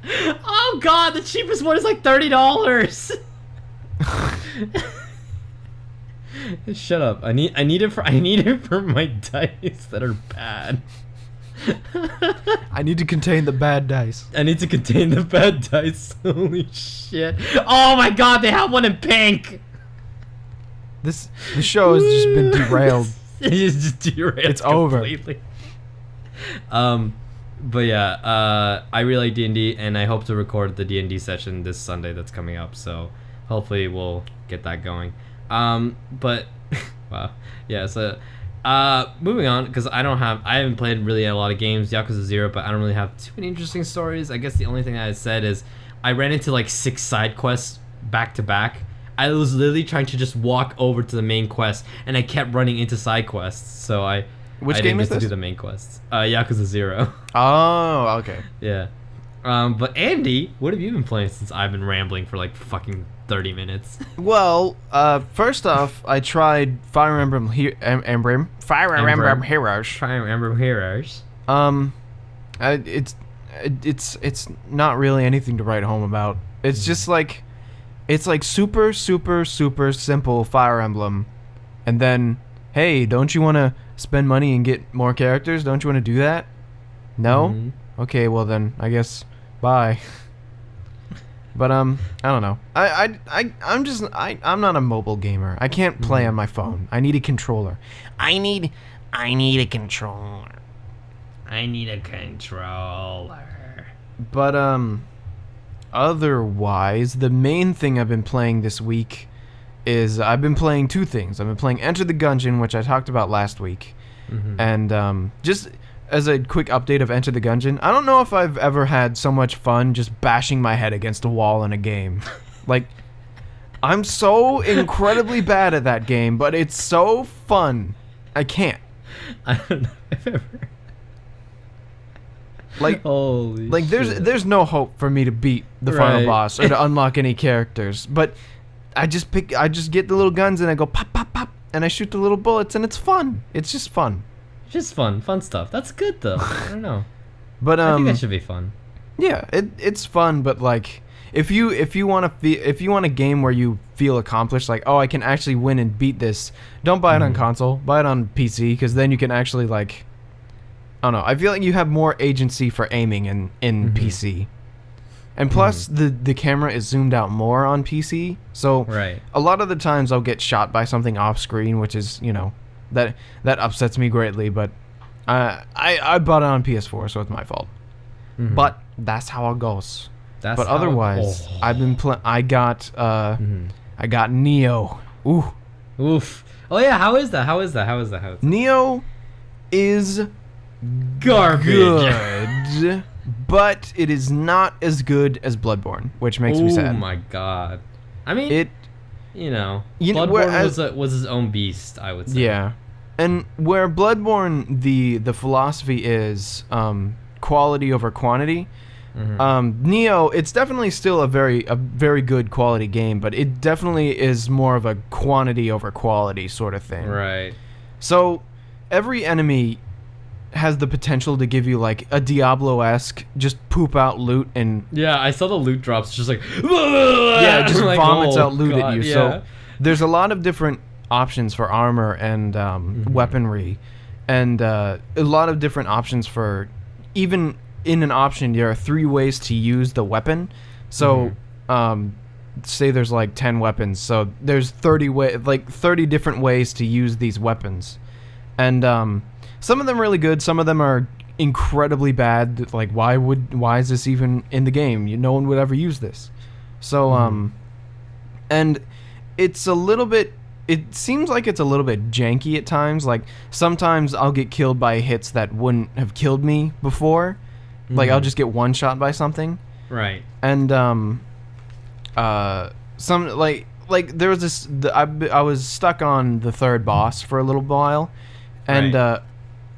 Oh god, the cheapest one is like $30. Shut up! I need it for my dice that are bad. I need to contain the bad dice. Holy shit! Oh my god, they have one in pink. The show has just been derailed. It's just derailed. It's completely. Over. But yeah, I really like D&D, and I hope to record the D&D session this Sunday that's coming up. So hopefully we'll get that going. But wow, yeah. So Moving on, because I haven't played really a lot of games, Yakuza 0, but I don't really have too many interesting stories. I guess the only thing I said is I ran into like 6 side quests back to back. I was literally trying to just walk over to the main quest, and I kept running into side quests, so I game didn't is get to this? do the main quests. Yakuza 0. Oh, okay. Yeah. But Andy, what have you been playing since I've been rambling for like fucking 30 minutes? Well, first off, I tried Fire Emblem Heroes. Fire Emblem Heroes. It's not really anything to write home about. It's just like, it's like super simple Fire Emblem, and then, hey, don't you want to spend money and get more characters? Don't you want to do that? No? Mhm. Okay, well then, I guess, bye. But I don't know. I'm not a mobile gamer. I can't play on my phone. I need a controller. I need a controller. I need a controller. But otherwise, the main thing I've been playing this week is I've been playing 2 things. I've been playing Enter the Gungeon, which I talked about last week, and just as a quick update of Enter the Gungeon, I don't know if I've ever had so much fun just bashing my head against a wall in a game. Like, I'm so incredibly bad at that game, but it's so fun. I can't. I don't know if ever. Like, Holy shit. there's no hope for me to beat the final Right. boss or to unlock any characters, but I just get the little guns and I go pop pop pop and I shoot the little bullets and it's fun. It's just fun. Just fun stuff. That's good though. I don't know. But I think that should be fun. yeah, it's fun, but like if you want a game where you feel accomplished, like, oh, I can actually win and beat this, don't buy it on console, buy it on PC, because then you can actually, like, I don't know, I feel like you have more agency for aiming in PC. And plus, the camera is zoomed out more on PC, so Right. a lot of the times I'll get shot by something off screen, which is, that upsets me greatly, but I bought it on PS4, so it's my fault. But that's how it goes. That's But how it- otherwise, I've been I got Neo. Ooh. Oof. Oh yeah, how is that? Neo is Garbage. good, but it is not as good as Bloodborne, which makes me Oh sad. my god. I mean, It Bloodborne whereas- was his own beast, I would say. Yeah. And where Bloodborne, the philosophy is quality over quantity, Neo, it's definitely still a very good quality game, but it definitely is more of a quantity over quality sort of thing. Right. So every enemy has the potential to give you like a Diablo-esque just poop out loot and Yeah, I saw the loot drops just like yeah, it just like, vomits oh, out loot at God, you. yeah. So there's a lot of different options for armor and weaponry, and a lot of different options for, even in an option there are 3 ways to use the weapon. So say there's like 10 weapons, so there's 30 different ways to use these weapons, and some of them are really good, some of them are incredibly bad. Like, why is this even in the game? No one would ever use this. So and it's a little bit, it seems like it's a little bit janky at times. Like, sometimes I'll get killed by hits that wouldn't have killed me before. Like, I'll just get one shot by something. Right. And some like there was this, I was stuck on the 3rd boss for a little while, and Right.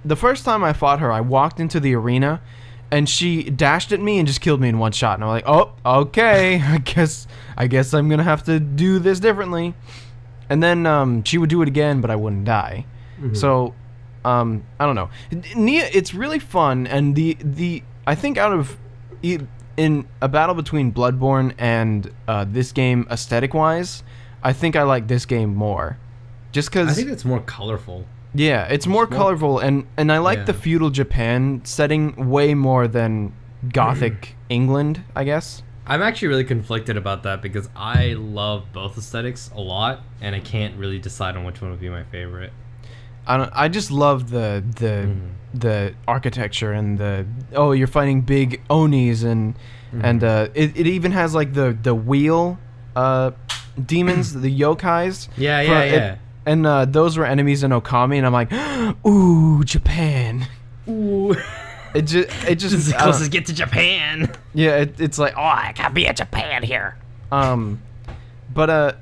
The first time I fought her, I walked into the arena and she dashed at me and just killed me in one shot, and I'm like, oh, okay, I guess I'm gonna have to do this differently. And then she would do it again, but I wouldn't die. So I don't know, it's really fun, and the I think out of in a battle between Bloodborne and this game, aesthetic wise, I think I like this game more, just because I think it's more colorful. yeah, it's more colorful, and I like the feudal Japan setting way more than Gothic England, I guess. I'm actually really conflicted about that because I love both aesthetics a lot, and I can't really decide on which one would be my favorite. I just love the architecture and you're fighting big onis, and it even has like the wheel demons, the yokais. Yeah. And those were enemies in Okami, and I'm like, ooh, Japan. Ooh. It just This is the closest get to Japan. yeah, it's like, Oh, I gotta be at Japan here. but I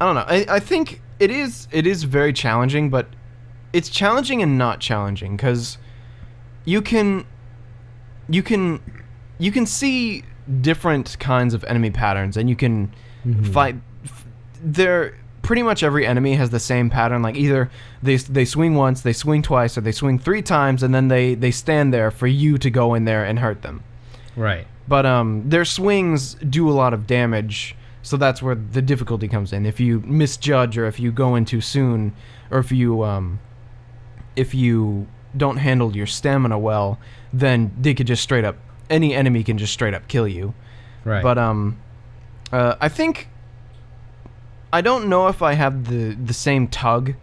don't know. I think it is very challenging, but it's challenging and not challenging because you can see different kinds of enemy patterns, and you can fight. There, pretty much every enemy has the same pattern. Like either they swing once, they swing twice, or they swing 3 times, and then they stand there for you to go in there and hurt them. Right. But their swings do a lot of damage, so that's where the difficulty comes in. If you misjudge, or if you go in too soon, or if you don't handle your stamina well, then they could just straight up, any enemy can just straight up kill you. Right. But I think, I don't know if I have the same tug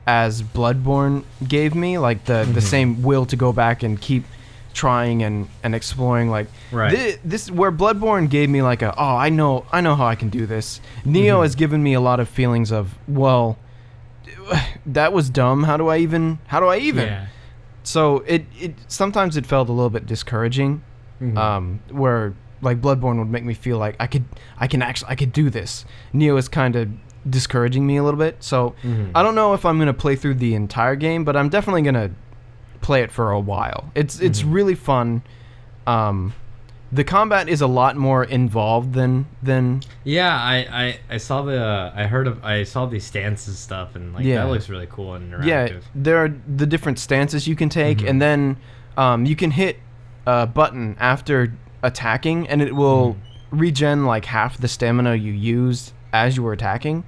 as Bloodborne gave me, like the same will to go back and keep trying and exploring. Like this where Bloodborne gave me like I know how I can do this. Neo has given me a lot of feelings of, well, that was dumb. How do I even? Yeah. So it sometimes it felt a little bit discouraging, where like Bloodborne would make me feel like I could do this. Neo is kind of discouraging me a little bit. So I don't know if I'm gonna play through the entire game, but I'm definitely gonna play it for a while. It's really fun. The combat is a lot more involved than Yeah, I saw I saw the stances stuff, and like that looks really cool and interactive. Yeah, there are the different stances you can take, and then you can hit a button after attacking, and it will regen like half the stamina you used as you were attacking.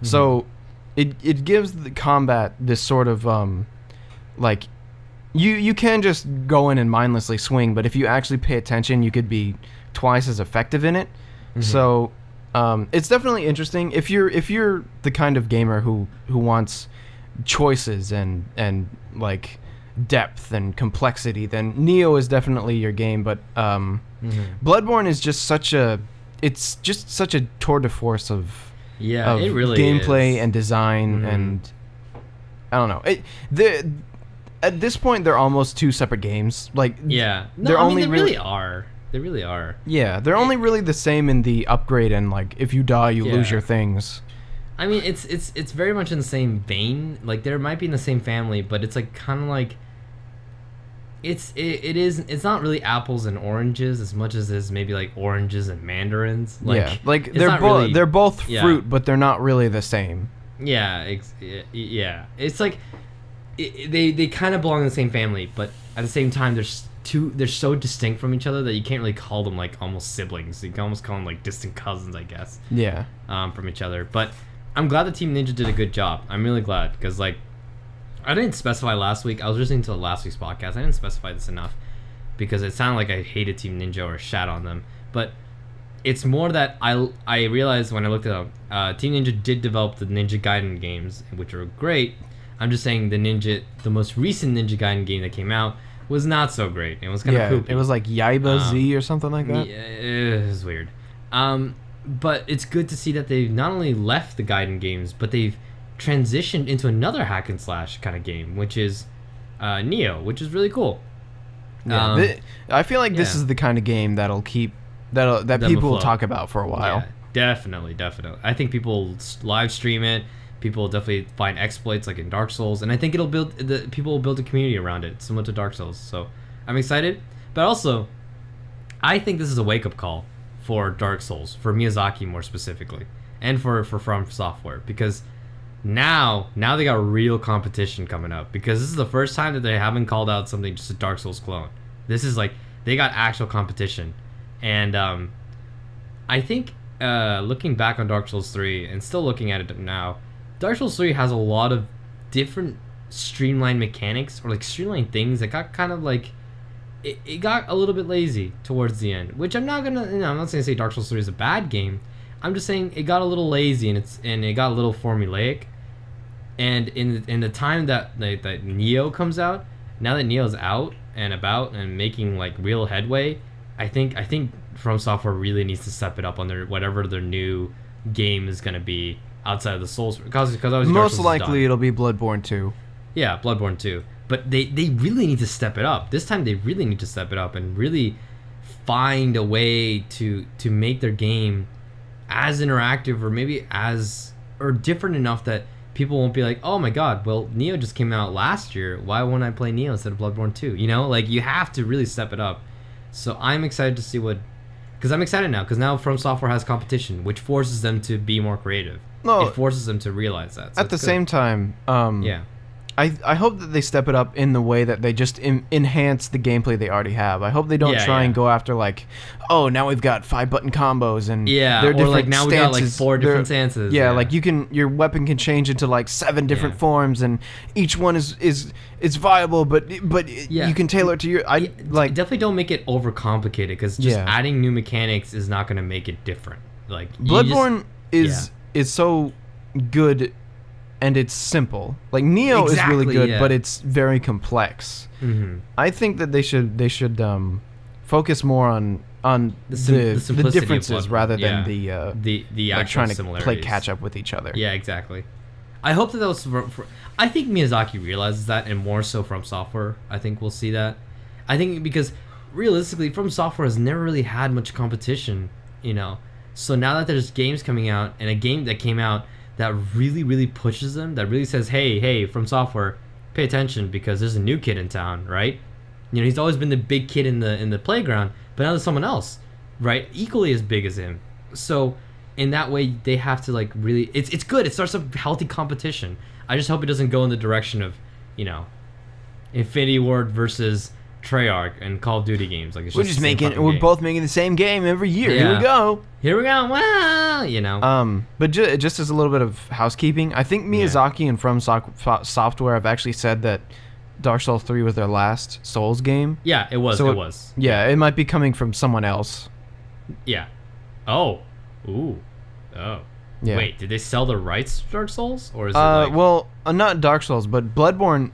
So it gives the combat this sort of like you can just go in and mindlessly swing, but if you actually pay attention, you could be twice as effective in it. So it's definitely interesting if you're the kind of gamer who wants choices and like depth and complexity, then Neo is definitely your game. But Bloodborne is just such a tour de force of it really gameplay is. and design, and I don't know. At this point, they're almost 2 separate games. Like yeah, no, they're I mean, only they really are. They really are. Yeah, they're only really the same in the upgrade, and like if you die, you lose your things. I mean, it's very much in the same vein. Like there might be in the same family, but it's like kind of like it's not really apples and oranges as much as it's maybe like oranges and mandarins. Like, yeah, like it's they're both fruit, but they're not really the same. Yeah, yeah. It's like they kind of belong in the same family, but at the same time, they're so distinct from each other that you can't really call them like almost siblings. You can almost call them like distant cousins, I guess. Yeah. From each other, but I'm glad the Team Ninja did a good job. I'm really glad because like I didn't specify last week. I was listening to last week's podcast. I didn't specify this enough because it sounded like I hated Team Ninja or shat on them, but it's more that I realized when I looked it up, Team Ninja did develop the Ninja Gaiden games, which are great. I'm just saying the most recent Ninja Gaiden game that came out was not so great. It was kind of poopy. It was like Yaiba Z or something like that. Yeah, it was weird. But it's good to see that they've not only left the Gaiden games, but they've transitioned into another hack and slash kind of game, which is Neo, which is really cool. Yeah, I feel like this is the kind of game that people will talk about for a while. Yeah, definitely. I think people live stream it. People will definitely find exploits like in Dark Souls, and I think people will build a community around it, similar to Dark Souls. So I'm excited, but also I think this is a wake-up call for Dark Souls, for Miyazaki more specifically, and for From Software, because now they got real competition coming up, because this is the first time that they haven't called out something just a Dark Souls clone. This is like they got actual competition, and I think looking back on Dark Souls 3 and still looking at it now, Dark Souls 3 has a lot of different streamlined mechanics, or like streamlined things that got kind of like it got a little bit lazy towards the end, which I'm not gonna, I'm not saying Dark Souls 3 is a bad game. I'm just saying it got a little lazy, and it got a little formulaic. And in the time that Neo comes out, now that Neo's out and about and making like real headway, I think From Software really needs to step it up on whatever their new game is gonna be. outside of the Souls, because obviously Dark Most Souls is likely done. it'll be Bloodborne 2. Yeah, Bloodborne 2. But they really need to step it up. This time they really need to step it up and really find a way to make their game as interactive or maybe or different enough that people won't be like, oh my god, well, Neo just came out last year. Why won't I play Neo instead of Bloodborne 2? You know, like, you have to really step it up. So I'm excited to see because I'm excited now, because now From Software has competition, which forces them to be more creative. No, it forces them to realize that. So at the same time, yeah. I hope that they step it up in the way that they just enhance the gameplay they already have. I hope they don't try and go after like, oh, now we've got 5-button combos and they're different, or like now we got like 4 different stances. Yeah, like your weapon can change into like 7 different forms, and each one is viable, but you can tailor it to your. Definitely don't make it overcomplicated, because just adding new mechanics is not going to make it different. Like Bloodborne is so good. And it's simple. Like Neo is really good, but it's very complex. Mm-hmm. I think that they should focus more on the differences rather than the actual like trying to similarities. play catch up with each other. Yeah, exactly. I hope that was I think Miyazaki realizes that, and more so From Software. I think we'll see that. I think because realistically, From Software has never really had much competition, you know. So now that there's games coming out, and a game that came out that really, really pushes them, that really says, hey, From Software, pay attention, because there's a new kid in town, right? You know, he's always been the big kid in the playground, but now there's someone else, right? Equally as big as him. So in that way, they have to like really, it's good. It starts a healthy competition. I just hope it doesn't go in the direction of, you know, Infinity Ward versus Treyarch and Call of Duty games. Like, it's we're both making the same game every year. Yeah. Here we go. Wow, you know. But just as a little bit of housekeeping, I think Miyazaki and From Software have actually said that Dark Souls 3 was their last Souls game. Yeah, it was. So it was. Yeah, it might be coming from someone else. Yeah. Oh. Ooh. Oh. Yeah. Wait, did they sell the rights to Dark Souls, or is it like? Well, not Dark Souls, but Bloodborne.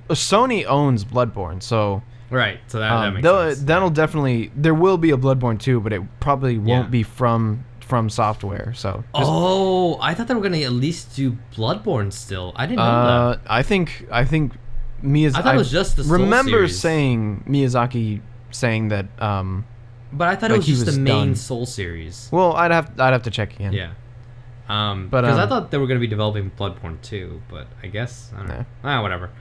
Sony owns Bloodborne, so. Right, so that makes sense. That'll definitely. There will be a Bloodborne 2, but it probably won't be from Software. So. I thought they were gonna at least do Bloodborne still. I didn't know that. I think Miyazaki. I thought it was just the Soul remember series. saying Miyazaki saying that. But I thought it was just the main Soul series. Well, I'd have to check again. Yeah. Because I thought they were gonna be developing Bloodborne 2, but I guess I don't know. Whatever.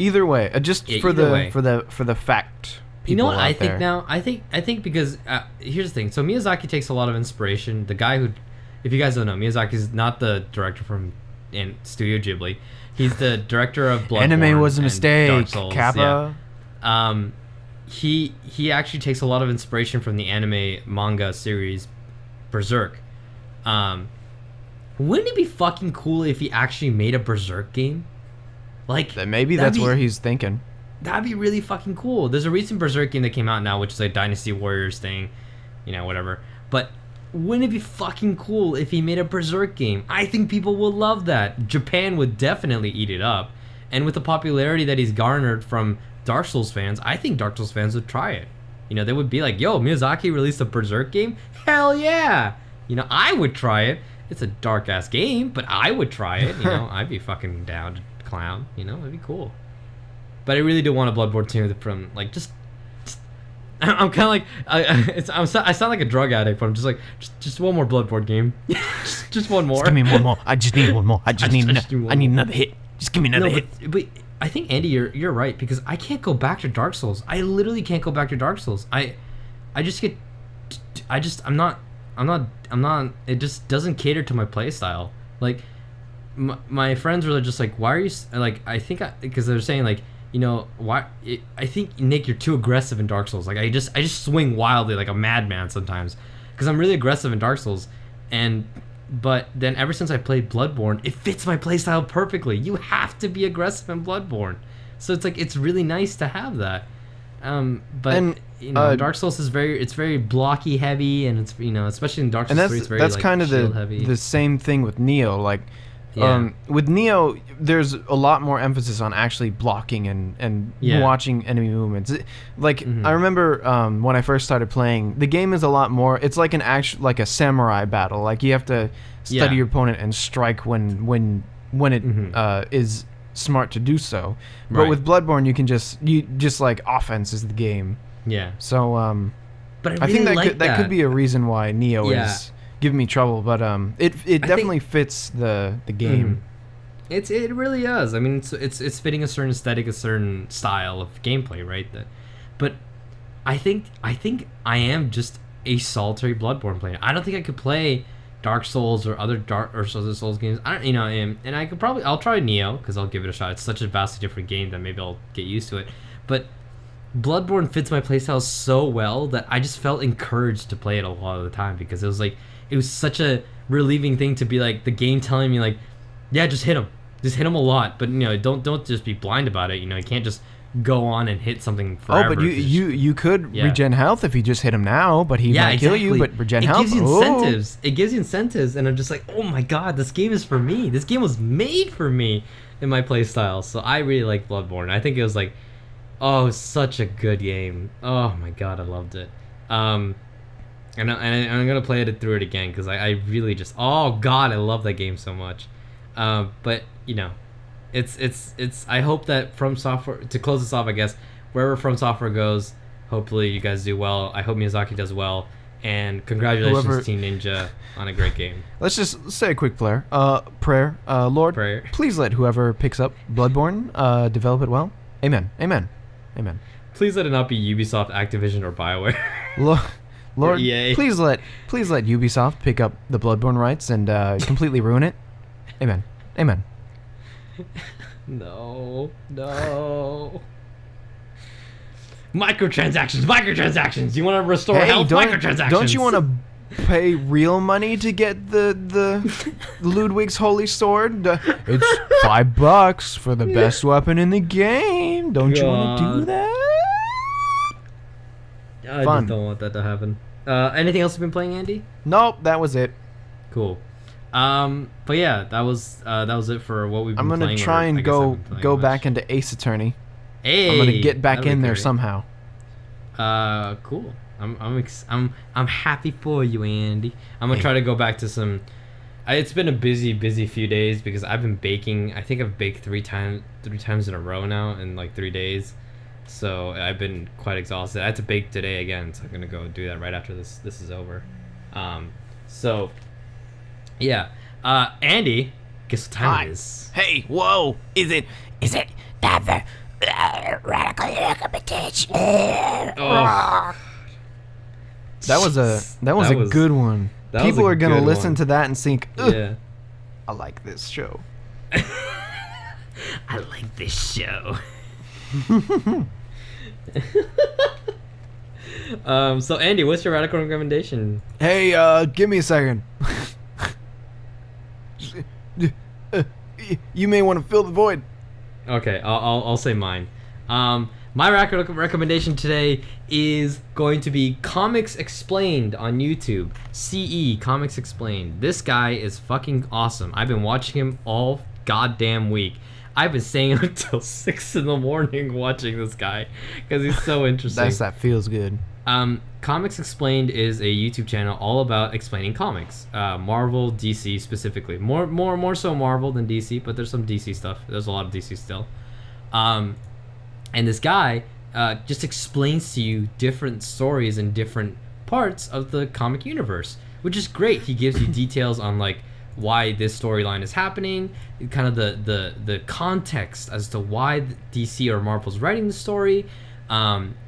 Either way, for the fact. You know what I think there. now? I think because here's the thing. So Miyazaki takes a lot of inspiration. The guy who, if you guys don't know, Miyazaki's not the director from Studio Ghibli. He's the director of Bloodborne. Anime was a mistake, Dark Souls. Kappa. Yeah. He actually takes a lot of inspiration from the anime manga series Berserk. Wouldn't it be fucking cool if he actually made a Berserk game? Like, maybe that's where he's thinking. That'd be really fucking cool. There's a recent Berserk game that came out now, which is like Dynasty Warriors thing, you know, whatever. But wouldn't it be fucking cool if he made a Berserk game? I think people would love that. Japan would definitely eat it up. And with the popularity that he's garnered from Dark Souls fans, I think Dark Souls fans would try it. You know, they would be like, yo, Miyazaki released a Berserk game? Hell yeah! You know, I would try it. It's a dark-ass game, but I would try it. You know, I'd be fucking down to clown. You know, it'd be cool. But I really do want a Bloodborne 2 from, like, just I'm kind of like, I sound like a drug addict, but I'm just like, just one more Bloodborne game. just one more. Just give me one more. I just need one more. I need another hit. Just give me another hit. But I think, Andy, you're right, because I can't go back to Dark Souls. I literally can't go back to Dark Souls. I'm not, it just doesn't cater to my playstyle. Like, my friends were just like, why are you, like, because they're saying, like, you know, I think, Nick, you're too aggressive in Dark Souls. Like, I just swing wildly like a madman sometimes, because I'm really aggressive in Dark Souls, but then ever since I played Bloodborne, it fits my playstyle perfectly. You have to be aggressive in Bloodborne, so it's like, it's really nice to have that. You know, Dark Souls is very blocky heavy, and it's, you know, especially in Dark Souls 3, it's very, that's like, kind of shield heavy. the same thing with Neo. Like, Yeah. With Neo, there's a lot more emphasis on actually blocking and Yeah. watching enemy movements. Like Mhm. I remember when I first started playing, the game is a lot more. It's like like a samurai battle. Like you have to study Yeah. your opponent and strike when it Mhm. is smart to do so. But Right. with Bloodborne, you just like offense is the game. Yeah. So But I I really think like that could be a reason why Neo Yeah. is giving me trouble. But it definitely fits the game. It really does. I mean, it's fitting a certain aesthetic, a certain style of gameplay, right? But I think I am just a solitary Bloodborne player. I don't think I could play Dark Souls or other other Souls games. I don't, and I could probably I'll try Neo because I'll give it a shot. It's such a vastly different game that maybe I'll get used to it. But Bloodborne fits my playstyle so well that I just felt encouraged to play it a lot of the time because it was such a relieving thing to be like the game telling me like, yeah, just hit him a lot, but don't just be blind about it. You can't just go on and hit something forever. Oh, but you could Yeah. regen health if you just hit him now, but he might kill you. But regen health, gives you incentives. It gives you incentives, and I'm just like, oh my god, this game is for me. This game was made for me in my playstyle. So I really like Bloodborne. I think it was like, oh, such a good game. Oh my god, I loved it. And I'm gonna play it through it again because I really just, oh god, I love that game so much. But it's I hope that From Software, to close this off, I guess, wherever From Software goes, hopefully you guys do well. I hope Miyazaki does well, and congratulations Whoever- Team Ninja on a great game. Let's just say a quick prayer. Lord, Prayer. please let whoever picks up Bloodborne develop it well. Amen. Amen. Amen. Please let it not be Ubisoft, Activision, or BioWare. Lord, EA. please let Ubisoft pick up the Bloodborne rights and completely ruin it. Amen. Amen. No. Microtransactions. You want to restore health? Microtransactions. don't you want to pay real money to get the Ludwig's holy sword? It's $5 for the best weapon in the game. Don't you want to do God. that? I Fun. just don't want that to happen. Anything else you've been playing, Andy? Nope, that was it. Cool. But yeah, that was it for what we've been I'm playing. gonna try and go back into Ace Attorney. I'm gonna get back in there somehow. Cool. I'm happy for you, Andy. I'm gonna try to go back to some. It's been a busy few days because I've been baking. I think I've baked three times in a row now in like 3 days. So I've been quite exhausted. I had to bake today again, so I'm gonna go do that right after this is over. So yeah. Andy, guess what time it is? Hey, whoa! Is it time for radical recommendation? Oh, That was a That was- good one. that was People a are gonna good listen one. to that and think, ugh, yeah. I like this show. I like this show. So Andy, what's your radical recommendation? Hey, give me a second. You may want to fill the void. Okay, I'll say mine. My recommendation today is going to be Comics Explained on YouTube. CE Comics Explained. This guy is fucking awesome. I've been watching him all goddamn week. I've been staying up until 6 in the morning watching this guy because he's so interesting. That feels good. Comics Explained is a YouTube channel all about explaining comics, Marvel, DC specifically. More so Marvel than DC, but there's some DC stuff. There's a lot of DC still. And this guy just explains to you different stories and different parts of the comic universe, which is great. He gives you details on like why this storyline is happening, kind of the context as to why DC or Marvel's writing the story.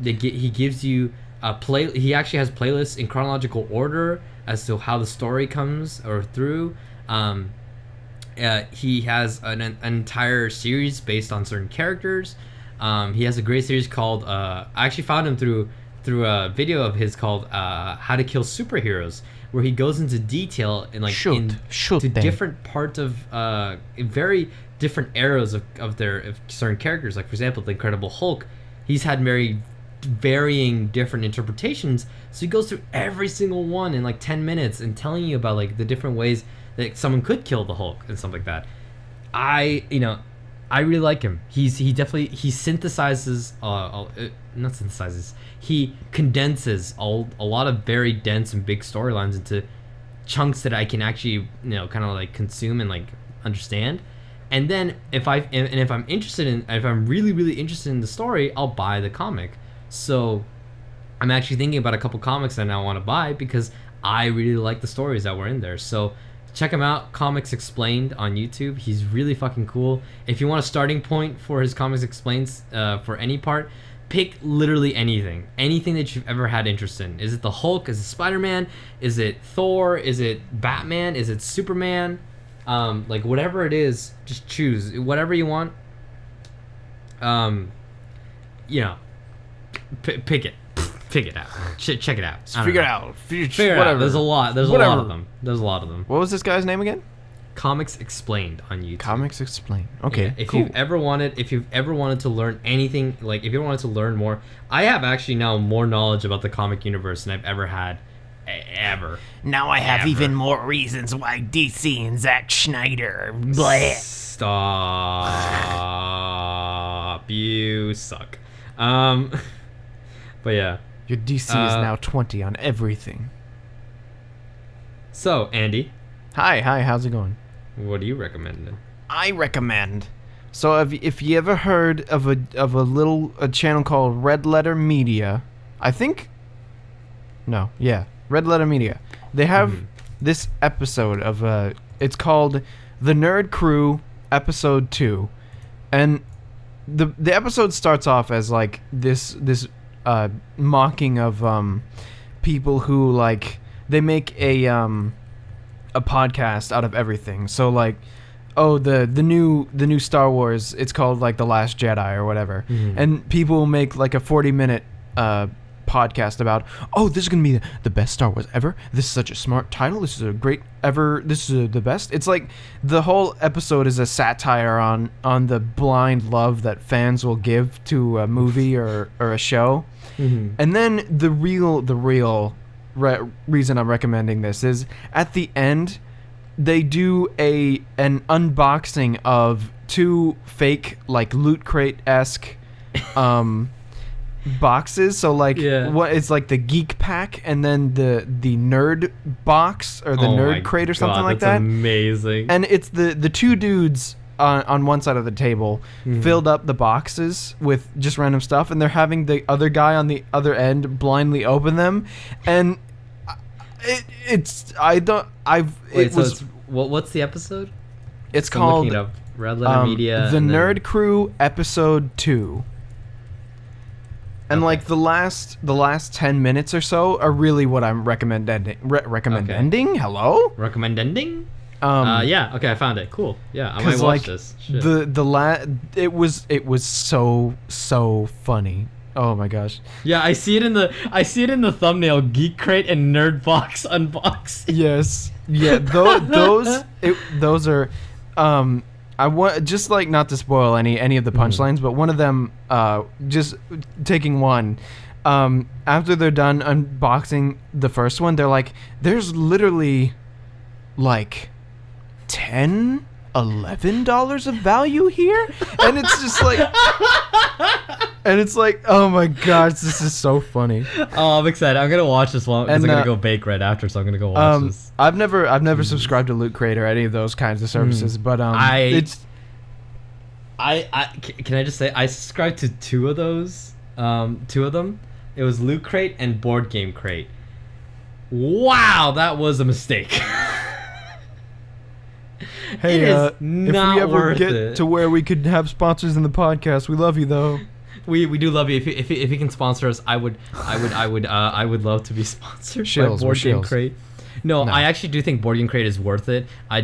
He gives you he actually has playlists in chronological order as to how the story comes or through. He has an entire series based on certain characters. He has a great series called I actually found him through a video of his called How to Kill Superheroes, where he goes into detail in like Shoot to them. different parts of very different eras of certain characters. Like for example, the Incredible Hulk, he's had very varying different interpretations, so he goes through every single one in like 10 minutes and telling you about like the different ways that someone could kill the Hulk and stuff like that. I really like him. He synthesizes not synthesizes. He condenses a lot of very dense and big storylines into chunks that I can actually kind of like consume and like understand. And then if I'm really really interested in the story, I'll buy the comic. So I'm actually thinking about a couple comics that I now want to buy because I really like the stories that were in there. So check him out, Comics Explained on YouTube. He's really fucking cool. If you want a starting point for his Comics Explained for any part, pick literally anything that you've ever had interest in. Is it the Hulk? Is it Spider-Man? Is it Thor? Is it Batman? Is it Superman? Like whatever it is, just choose whatever you want. Pick it. Figure it out. Check it out. Figure it out. Figure it out. There's a lot. There's a lot of them. There's a lot of them. What was this guy's name again? Comics Explained on YouTube. Comics Explained. Okay. Yeah, if cool. you've ever wanted to learn anything, like if you wanted to learn more, I have actually now more knowledge about the comic universe than I've ever had, ever. Now I have even more reasons why DC and Zack Snyder. Bleh. Stop. You suck. But yeah. Your DC is now 20 on everything. So, Andy. Hi, how's it going? What are you recommending? I recommend. So, if you ever heard of a channel called Red Letter Media, I think. No, yeah, Red Letter Media. They have this episode of it's called The Nerd Crew Episode 2, and the episode starts off as like this mocking of people who like they make a podcast out of everything. So like, oh, the new Star Wars, it's called like The Last Jedi or whatever, and people make like a 40-minute podcast about, oh, this is gonna be the best Star Wars ever. This is such a smart title. This is a great ever. This is the best. It's like the whole episode is a satire on the blind love that fans will give to a movie or a show. And then the real reason I'm recommending this is at the end they do an unboxing of 2 fake like Loot Crate-esque boxes. So like what it's like the Geek Pack and then the Nerd box or the Nerd Crate or something like that. Amazing. And it's the 2 dudes on one side of the table filled up the boxes with just random stuff, and they're having the other guy on the other end blindly open them, and what's the episode? It's called looking it up. Red Letter Media. The Nerd Crew Episode 2. And like the last 10 minutes or so are really what I'm recommending. Recommending? Hello? Recommending? Yeah. Okay, I found it. Cool. Yeah, I might watch this. Shit. It was so funny. Oh my gosh. Yeah, I see it in the thumbnail. Geek Crate and Nerd Box unbox. Yes. Yeah. Those are. I want just like not to spoil any of the punchlines, but one of them, just taking one. After they're done unboxing the first one, they're like, "There's literally, like, $11 of value here," and it's just like, oh my gosh, this is so funny. Oh, I'm excited. I'm gonna watch this one because I'm gonna go bake right after, so I'm gonna go watch this. I've never subscribed to Loot Crate or any of those kinds of services, but can I just say I subscribed to 2 of those, 2 of them. It was Loot Crate and Board Game Crate. Wow, that was a mistake. Hey, if we ever get to where we could have sponsors in the podcast, we love you though. We do love you. If you can sponsor us, I would love to be sponsored by Board Game Crate. No, I actually do think Board Game Crate is worth it. I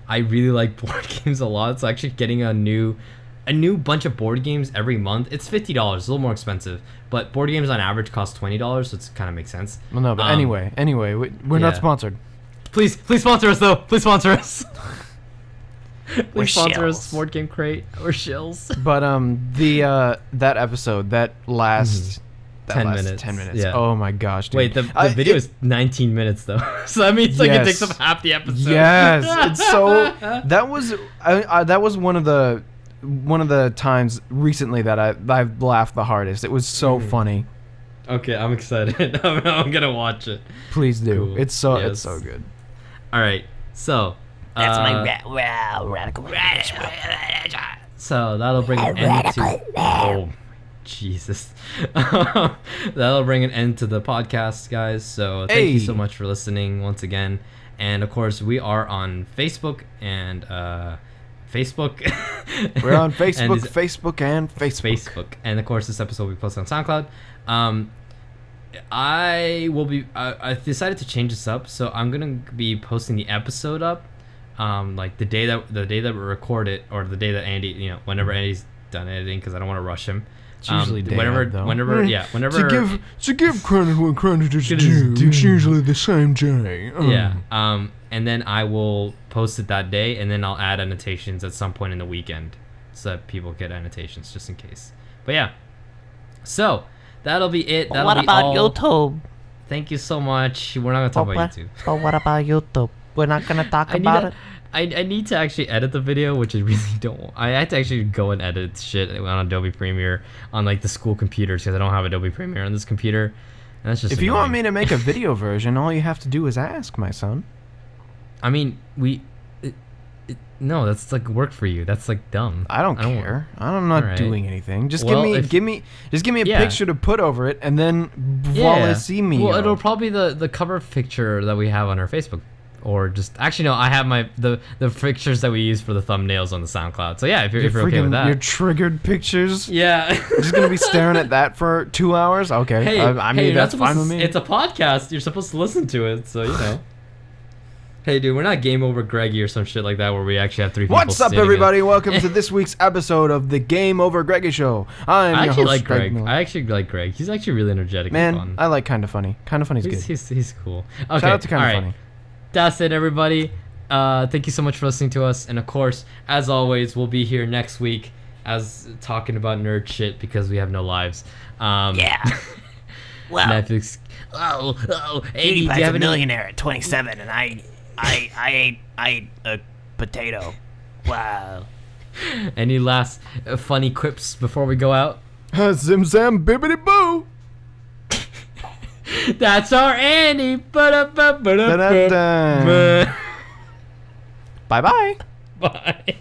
really like board games a lot. So actually getting a new bunch of board games every month. It's $50, a little more expensive, but board games on average cost $20, so it kind of makes sense. Well, no, but anyway, we're not sponsored. Please sponsor us though. Please sponsor us. We're sponsor us, Board Game Crate. We're shills. But that episode, that last that 10 lasted minutes. 10 minutes. Yeah. Oh my gosh, dude. Wait, the video is 19 minutes though, so that means like it takes up half the episode. Yes, it's so. That was one of the times recently that I've laughed the hardest. It was so funny. Okay, I'm excited. I'm gonna watch it. Please do. Cool. It's so Yes. good. All right, so That's my radical. so that'll bring an end to. Oh, Jesus. That'll bring an end to the podcast, guys. So thank you so much for listening once again. And of course, we are on Facebook and Facebook. We're on Facebook and Facebook. And of course, this episode will be posted on SoundCloud. I decided to change this up, so I'm gonna be posting the episode up, like the day that we record it, or the day that Andy, whenever Andy's done editing, because I don't want to rush him. It's usually day whenever. To give credit when credit is due, it's usually the same day. Yeah. And then I will post it that day, and then I'll add annotations at some point in the weekend, so that people get annotations just in case. But yeah. So that'll be it. That'll What be about all. YouTube? Thank you so much. We're not gonna talk about YouTube. But what about YouTube? We're not gonna talk about it. I need to actually edit the video, which I really don't. I had to actually go and edit shit on Adobe Premiere on like the school computers, because I don't have Adobe Premiere on this computer. And that's just. If you want me to make a video version, all you have to do is ask, my son. I mean, no, that's like work for you. That's like dumb. I don't care. I'm not Alright. doing anything. Just Well, give me a Yeah. picture to put over it, and then voila, see me. Well, it'll probably be the cover picture that we have on our Facebook. Or just actually no, I have the pictures that we use for the thumbnails on the SoundCloud. So yeah, if you're okay with that, your triggered pictures. yeah. You're just gonna be staring at that for 2 hours. Okay, Hey, I mean you're not that's fine supposed with me. It's a podcast. You're supposed to listen to it, so you know. Hey, dude, we're not Game Over Greggy or some shit like that where we actually have 3 people. What's up, sitting everybody? Welcome to this week's episode of the Game Over Greggy Show. I'm I your actually host, like Greg. Miller. I actually like Greg. He's actually really energetic Man, and fun. I like Kinda Funny. Kinda Funny's good. He's cool. Okay, Shout out to Kinda all right. Funny. That's it, everybody. Thank you so much for listening to us, and of course, as always, we'll be here next week as talking about nerd shit because we have no lives. Yeah. Well, Netflix. Andy, do PewDiePie's you have a any? millionaire at 27, and I ate a potato. Wow. Any last funny quips before we go out? Zim zam bibbity boo. That's our Andy. Da-da-da. Bye bye. Bye.